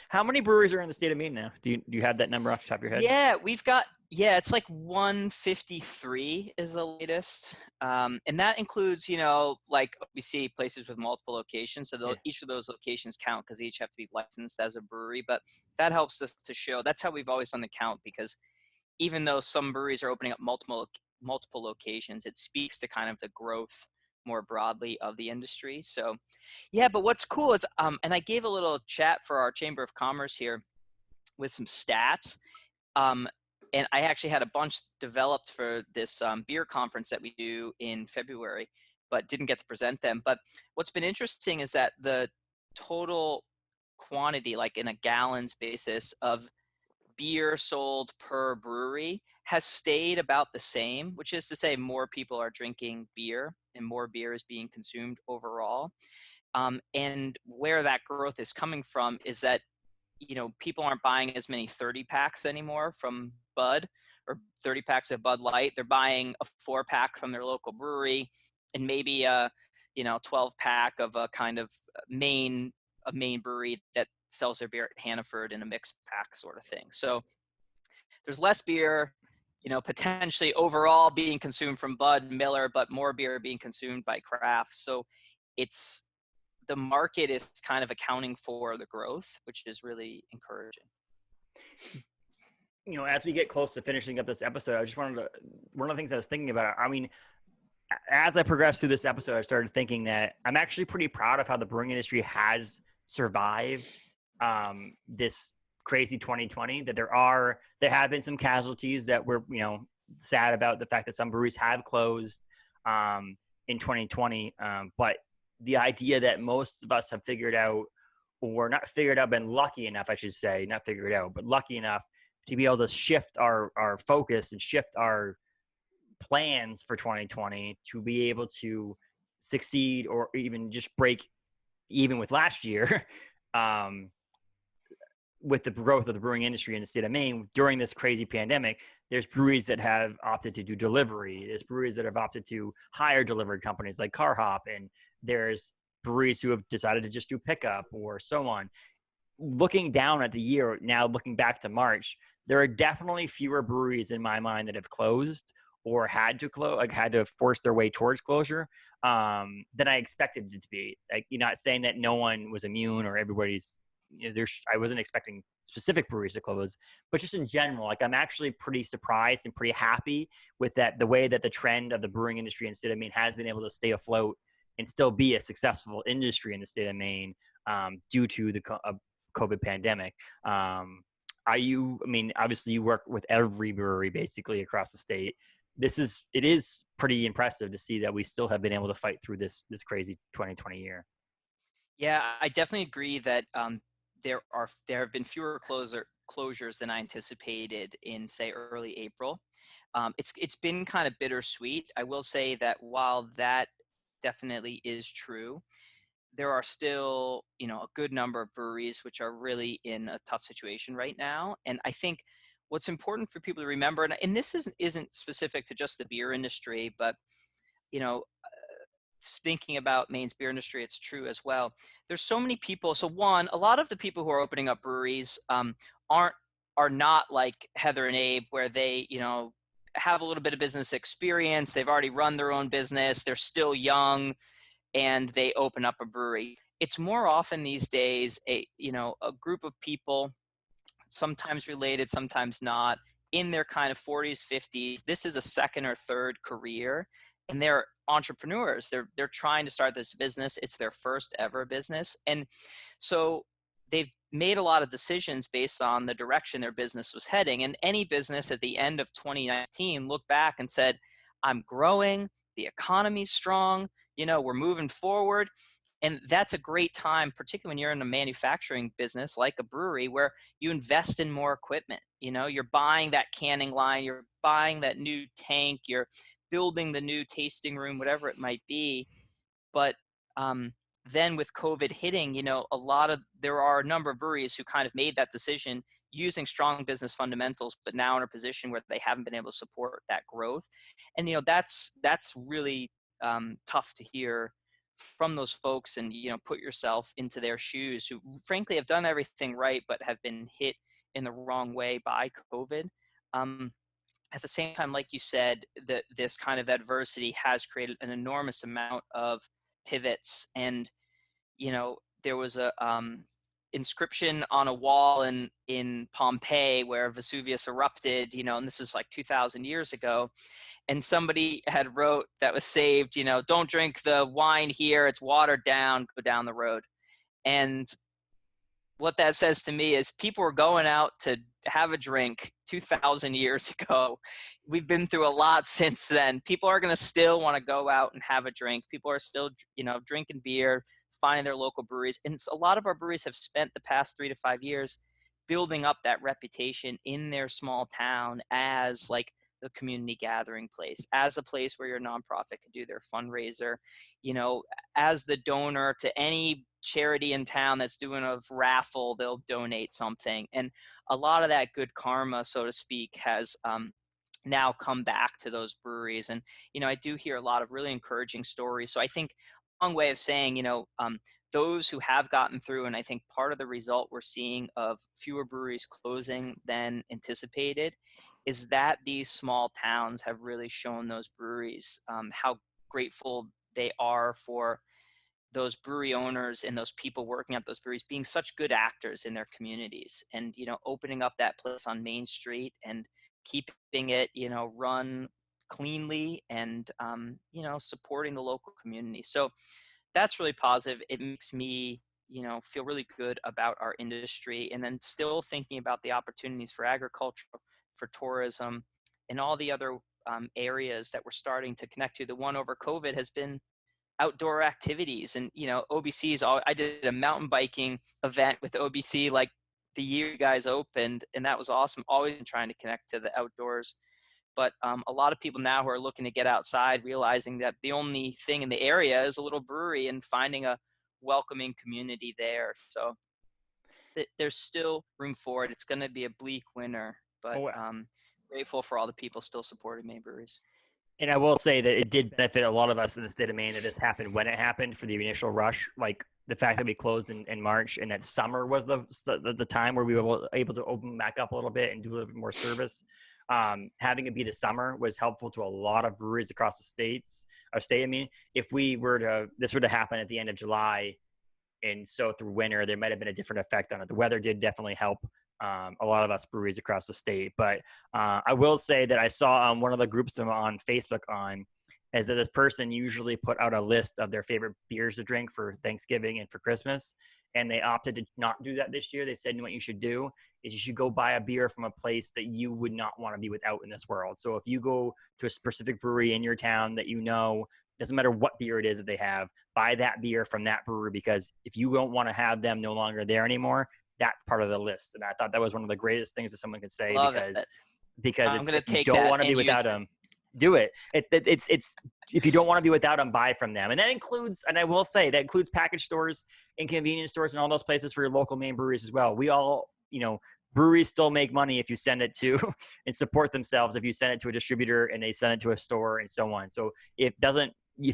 How many breweries are in the state of Maine now? Do you have that number off the top of your head? Yeah, we've got, it's like 153 is the latest. And that includes, like we see places with multiple locations. So each of those locations count because they each have to be licensed as a brewery. But that helps us to show. That's how we've always done the count, because even though some breweries are opening up multiple locations, it speaks to kind of the growth more broadly of the industry. So but what's cool is, and I gave a little chat for our Chamber of Commerce here with some stats. And I actually had a bunch developed for this beer conference that we do in February, but didn't get to present them. But what's been interesting is that the total quantity, like in a gallons basis, of beer sold per brewery has stayed about the same, which is to say more people are drinking beer and more beer is being consumed overall. And where that growth is coming from is that, people aren't buying as many 30 packs anymore from Bud or 30 packs of Bud Light. They're buying a 4-pack from their local brewery and maybe a 12-pack of a kind of Maine brewery that sells their beer at Hannaford in a mixed pack sort of thing. So there's less beer, potentially overall being consumed from Bud and Miller, but more beer being consumed by craft. So the market is kind of accounting for the growth, which is really encouraging. As we get close to finishing up this episode, one of the things I was thinking about, I mean, as I progressed through this episode, I started thinking that I'm actually pretty proud of how the brewing industry has survived this crazy 2020, that there have been some casualties that we're, sad about the fact that some breweries have closed in 2020. But the idea that most of us have figured out, or not figured out, been lucky enough, I should say, not figured out, but lucky enough to be able to shift our focus and shift our plans for 2020 to be able to succeed or even just break even with last year, with the growth of the brewing industry in the state of Maine during this crazy pandemic. There's breweries that have opted to do delivery. There's breweries that have opted to hire delivery companies like Car Hop, and there's breweries who have decided to just do pickup or so on. Looking down at the year now, looking back to March, there are definitely fewer breweries in my mind that have closed or had to close, like had to force their way towards closure, than I expected it to be. Like, you're not saying that no one was immune or everybody's, I wasn't expecting specific breweries to close, but just in general, like, I'm actually pretty surprised and pretty happy with that, the way that the trend of the brewing industry in the state of Maine has been able to stay afloat and still be a successful industry in the state of Maine, due to the COVID pandemic. Obviously you work with every brewery basically across the state. It is pretty impressive to see that we still have been able to fight through this crazy 2020 year. Yeah, I definitely agree that there have been fewer closures than I anticipated in, say, early April. It's been kind of bittersweet. I will say that while that definitely is true, there are still, a good number of breweries which are really in a tough situation right now. And I think what's important for people to remember, and this isn't specific to just the beer industry, but you know, thinking about Maine's beer industry, it's true as well. There's so many people. So one, a lot of the people who are opening up breweries aren't are not like Heather and Abe, where they, have a little bit of business experience. They've already run their own business. They're still young and they open up a brewery. It's more often these days a group of people, sometimes related, sometimes not, in their kind of 40s, 50s. This is a second or third career, and they're entrepreneurs. They're trying to start this business. It's their first ever business, and so they've made a lot of decisions based on the direction their business was heading. And any business at the end of 2019 looked back and said, "I'm growing. The economy's strong. We're moving forward." And that's a great time, particularly when you're in a manufacturing business like a brewery, where you invest in more equipment. You're buying that canning line, you're buying that new tank, you're building the new tasting room, whatever it might be. But um, then with COVID hitting, there are a number of breweries who kind of made that decision using strong business fundamentals, but now in a position where they haven't been able to support that growth. And that's really tough to hear from those folks. And put yourself into their shoes, who frankly have done everything right but have been hit in the wrong way by COVID. um, at the same time, like you said, that this kind of adversity has created an enormous amount of pivots. And there was a inscription on a wall in Pompeii where Vesuvius erupted, and this is like 2,000 years ago. And somebody had wrote that was saved, "Don't drink the wine here, it's watered down, go down the road." And what that says to me is people were going out to have a drink 2,000 years ago. We've been through a lot since then. People are going to still want to go out and have a drink. People are still, drinking beer, finding their local breweries. And a lot of our breweries have spent the past 3 to 5 years building up that reputation in their small town as like the community gathering place, as a place where your nonprofit could do their fundraiser, as the donor to any charity in town that's doing a raffle, they'll donate something. And a lot of that good karma, so to speak, has now come back to those breweries. And I do hear a lot of really encouraging stories. So I think a long way of saying, those who have gotten through, and I think part of the result we're seeing of fewer breweries closing than anticipated is that these small towns have really shown those breweries how grateful they are for those brewery owners and those people working at those breweries being such good actors in their communities, and opening up that place on Main Street and keeping it run cleanly, and supporting the local community. So that's really positive. It makes me feel really good about our industry, and then still thinking about the opportunities for agriculture, for tourism, and all the other areas that we're starting to connect to. The one over COVID has been outdoor activities. And OBC's I did a mountain biking event with OBC like the year you guys opened, and that was awesome. Always been trying to connect to the outdoors. But a lot of people now who are looking to get outside, realizing that the only thing in the area is a little brewery, and finding a welcoming community there. So there's still room for it. It's going to be a bleak winter, but grateful for all the people still supporting Maine Breweries. And I will say that it did benefit a lot of us in the state of Maine that this happened when it happened, for the initial rush. Like the fact that we closed in March, and that summer was the time where we were able to open back up a little bit and do a little bit more service. Having it be the summer was helpful to a lot of breweries across the state. I mean, if this were to happen at the end of July, and so through winter, there might have been a different effect on it. The weather did definitely help a lot of us breweries across the state. But I will say that I saw one of the groups on Facebook is that this person usually put out a list of their favorite beers to drink for Thanksgiving and for Christmas. And they opted to not do that this year. They said, what you should do is you should go buy a beer from a place that you would not want to be without in this world. So if you go to a specific brewery in your town that doesn't matter what beer it is that they have, buy that beer from that brewery, because if you don't want to have them no longer there anymore, that's part of the list. And I thought that was one of the greatest things that someone could say. Love because it. because I'm it's, gonna if you take don't that want to be and use without it. them, do it. It's if you don't want to be without them, buy from them. And that includes, and I will say, that includes package stores and convenience stores and all those places for your local Maine breweries as well. We all, breweries still make money if you send it to and support themselves if you send it to a distributor and they send it to a store and so on. So if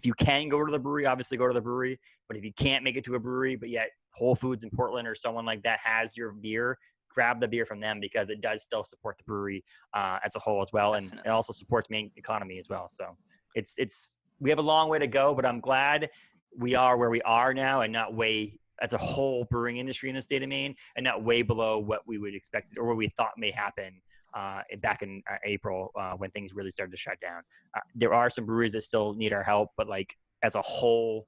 you can go to the brewery, obviously go to the brewery. But if you can't make it to a brewery, but yet Whole Foods in Portland or someone like that has your beer, grab the beer from them, because it does still support the brewery as a whole as well. Definitely. And it also supports Maine economy as well. So we have a long way to go, but I'm glad we are where we are now and not way as a whole brewing industry in the state of Maine and not way below what we would expect or what we thought may happen back in April when things really started to shut down. There are some breweries that still need our help, but like as a whole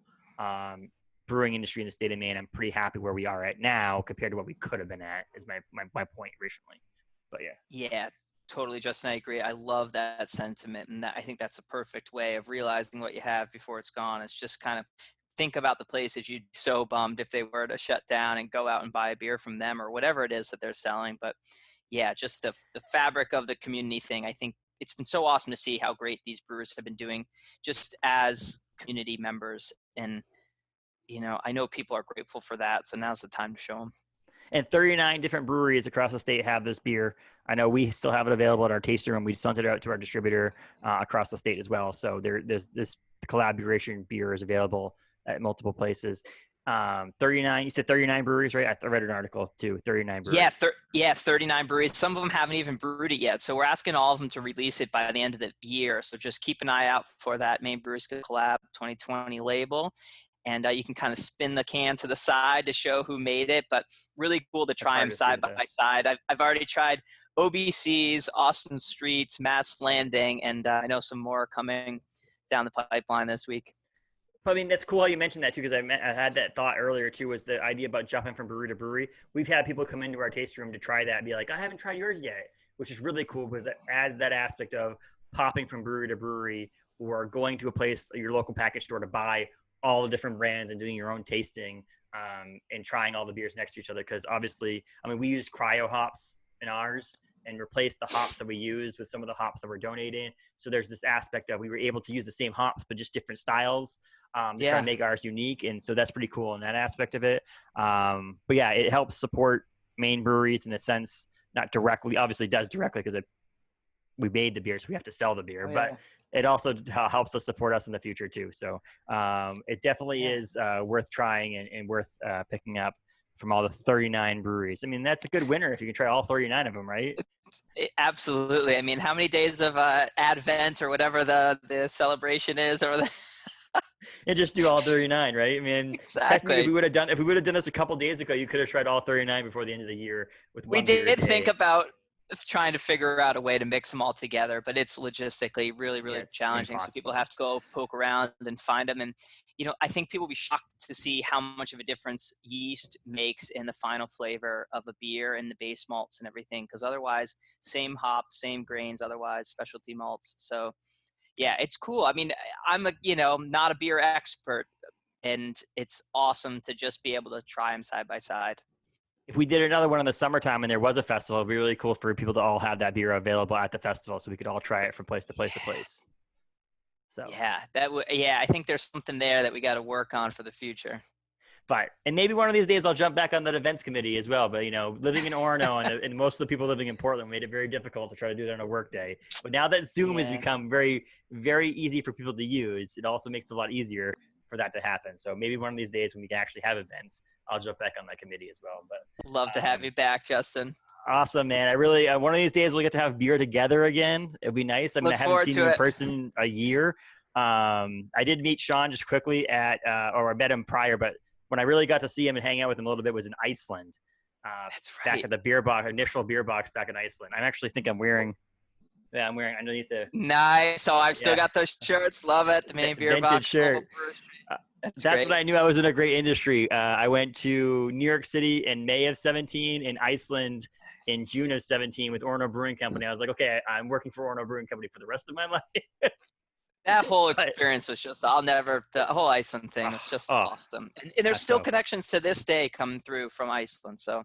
brewing industry in the state of Maine, I'm pretty happy where we are at now compared to what we could have been at, is my point originally. But Yeah, totally, Justin. I agree. I love that sentiment, and I think that's a perfect way of realizing what you have before it's gone. It's just kind of think about the places you'd be so bummed if they were to shut down and go out and buy a beer from them or whatever it is that they're selling. But yeah, just the fabric of the community thing. I think it's been so awesome to see how great these brewers have been doing just as community members. And, I know people are grateful for that. So now's the time to show them. And 39 different breweries across the state have this beer. I know we still have it available at our tasting room. We sent it out to our distributor across the state as well. So there's this collaboration beer is available at multiple places. 39, you said 39 breweries, right? I read an article too, 39 breweries. Yeah, 39 breweries. Some of them haven't even brewed it yet. So we're asking all of them to release it by the end of the year. So just keep an eye out for that Maine Brewers Guild Collab 2020 label. And you can kind of spin the can to the side to show who made it, but really cool to try them side by side. I've already tried OBC's, Austin Street's, Mass Landing, and I know some more coming down the pipeline this week. I mean, that's cool how you mentioned that too, because I had that thought earlier too, was the idea about jumping from brewery to brewery. We've had people come into our tasting room to try that and be like, I haven't tried yours yet, which is really cool because it adds that aspect of popping from brewery to brewery or going to a place, your local package store, to buy all the different brands and doing your own tasting and trying all the beers next to each other. Because obviously, I mean, we use cryo hops in ours and replace the hops that we use with some of the hops that we're donating. So there's this aspect of we were able to use the same hops, but just different styles to try and make ours unique. And so that's pretty cool in that aspect of it. But yeah, it helps support Maine breweries in a sense, not directly, obviously does directly because we made the beer, so we have to sell the beer, but it also helps us support us in the future too. So it definitely is worth trying and worth picking up from all the 39 breweries. I mean, that's a good winner if you can try all 39 of them, right? Absolutely. I mean, how many days of Advent or whatever the celebration is, or and just do all 39, right? I mean, technically, if we would have done this a couple days ago, you could have tried all 39 before the end of the year with one. We did think about trying to figure out a way to mix them all together, but it's logistically really challenging. Impossible. So people have to go poke around and find them. And, I think people will be shocked to see how much of a difference yeast makes in the final flavor of a beer and the base malts and everything. Because otherwise, same hops, same grains, otherwise specialty malts. So yeah, it's cool. I mean, I'm not a beer expert, and it's awesome to just be able to try them side by side. If we did another one in the summertime and there was a festival, it'd be really cool for people to all have that beer available at the festival, so we could all try it from place to place to place. So I think there's something there that we got to work on for the future. But and maybe one of these days I'll jump back on that events committee as well. But living in Orono and most of the people living in Portland made it very difficult to try to do it on a work day. But now that Zoom has become very, very easy for people to use, it also makes it a lot easier for that to happen. So maybe one of these days when we can actually have events, I'll jump back on that committee as well. But love to have you back, Justin. Awesome, man. I really one of these days we'll get to have beer together again. It'll be nice. I mean, I haven't seen you in person a year. I did meet Sean just quickly or I met him prior, but when I really got to see him and hang out with him a little bit was in Iceland. That's right. Back at the initial beer box back in Iceland. I actually think I'm wearing underneath the. Nice. So I've still got those shirts. Love it. The Maine Beer Box shirt. That's when I knew I was in a great industry. I went to New York City in May of 17 and Iceland in June of 17 with Orono Brewing Company. I was like, okay, I'm working for Orono Brewing Company for the rest of my life. That whole experience was just, the whole Iceland thing was just awesome. And there's still connections to this day coming through from Iceland. So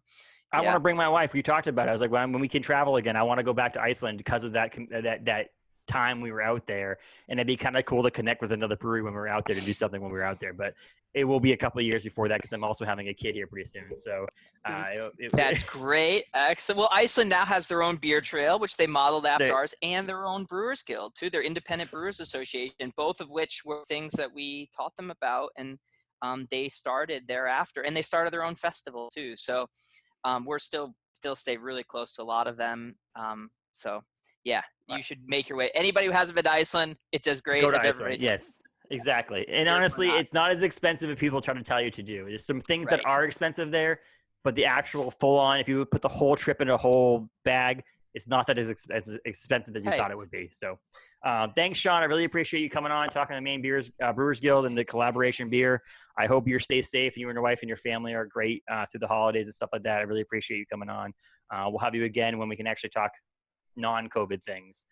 I want to bring my wife. We talked about it. I was like, when we can travel again, I want to go back to Iceland because of that time we were out there, and it'd be kind of cool to connect with another brewery when we were out there, to do something when we were out there. But it will be a couple of years before that because I'm also having a kid here pretty soon. So that's great. Excellent. Well, Iceland now has their own beer trail, which they modeled after ours, and their own Brewers Guild too, their Independent Brewers Association, both of which were things that we taught them about, and they started thereafter, and they started their own festival too. So we're still stay really close to a lot of them. So yeah, you should make your way. Anybody who hasn't been to Iceland, it's as great as everybody. Yes, exactly. And honestly, it's not as expensive as people try to tell you to do. There's some things that are expensive there, but the actual full on, if you put the whole trip in a whole bag, it's not that as expensive as you thought it would be. So thanks, Sean. I really appreciate you coming on, talking to Maine Brewers Guild and the collaboration beer. I hope you stay safe. You and your wife and your family are great through the holidays and stuff like that. I really appreciate you coming on. We'll have you again when we can actually talk non-COVID things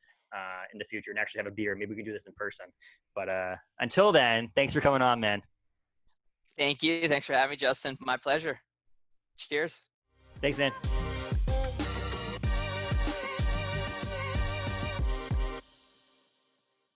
in the future and actually have a beer. Maybe we can do this in person. But until then, thanks for coming on, man. Thank you. Thanks for having me, Justin. My pleasure. Cheers. Thanks, man.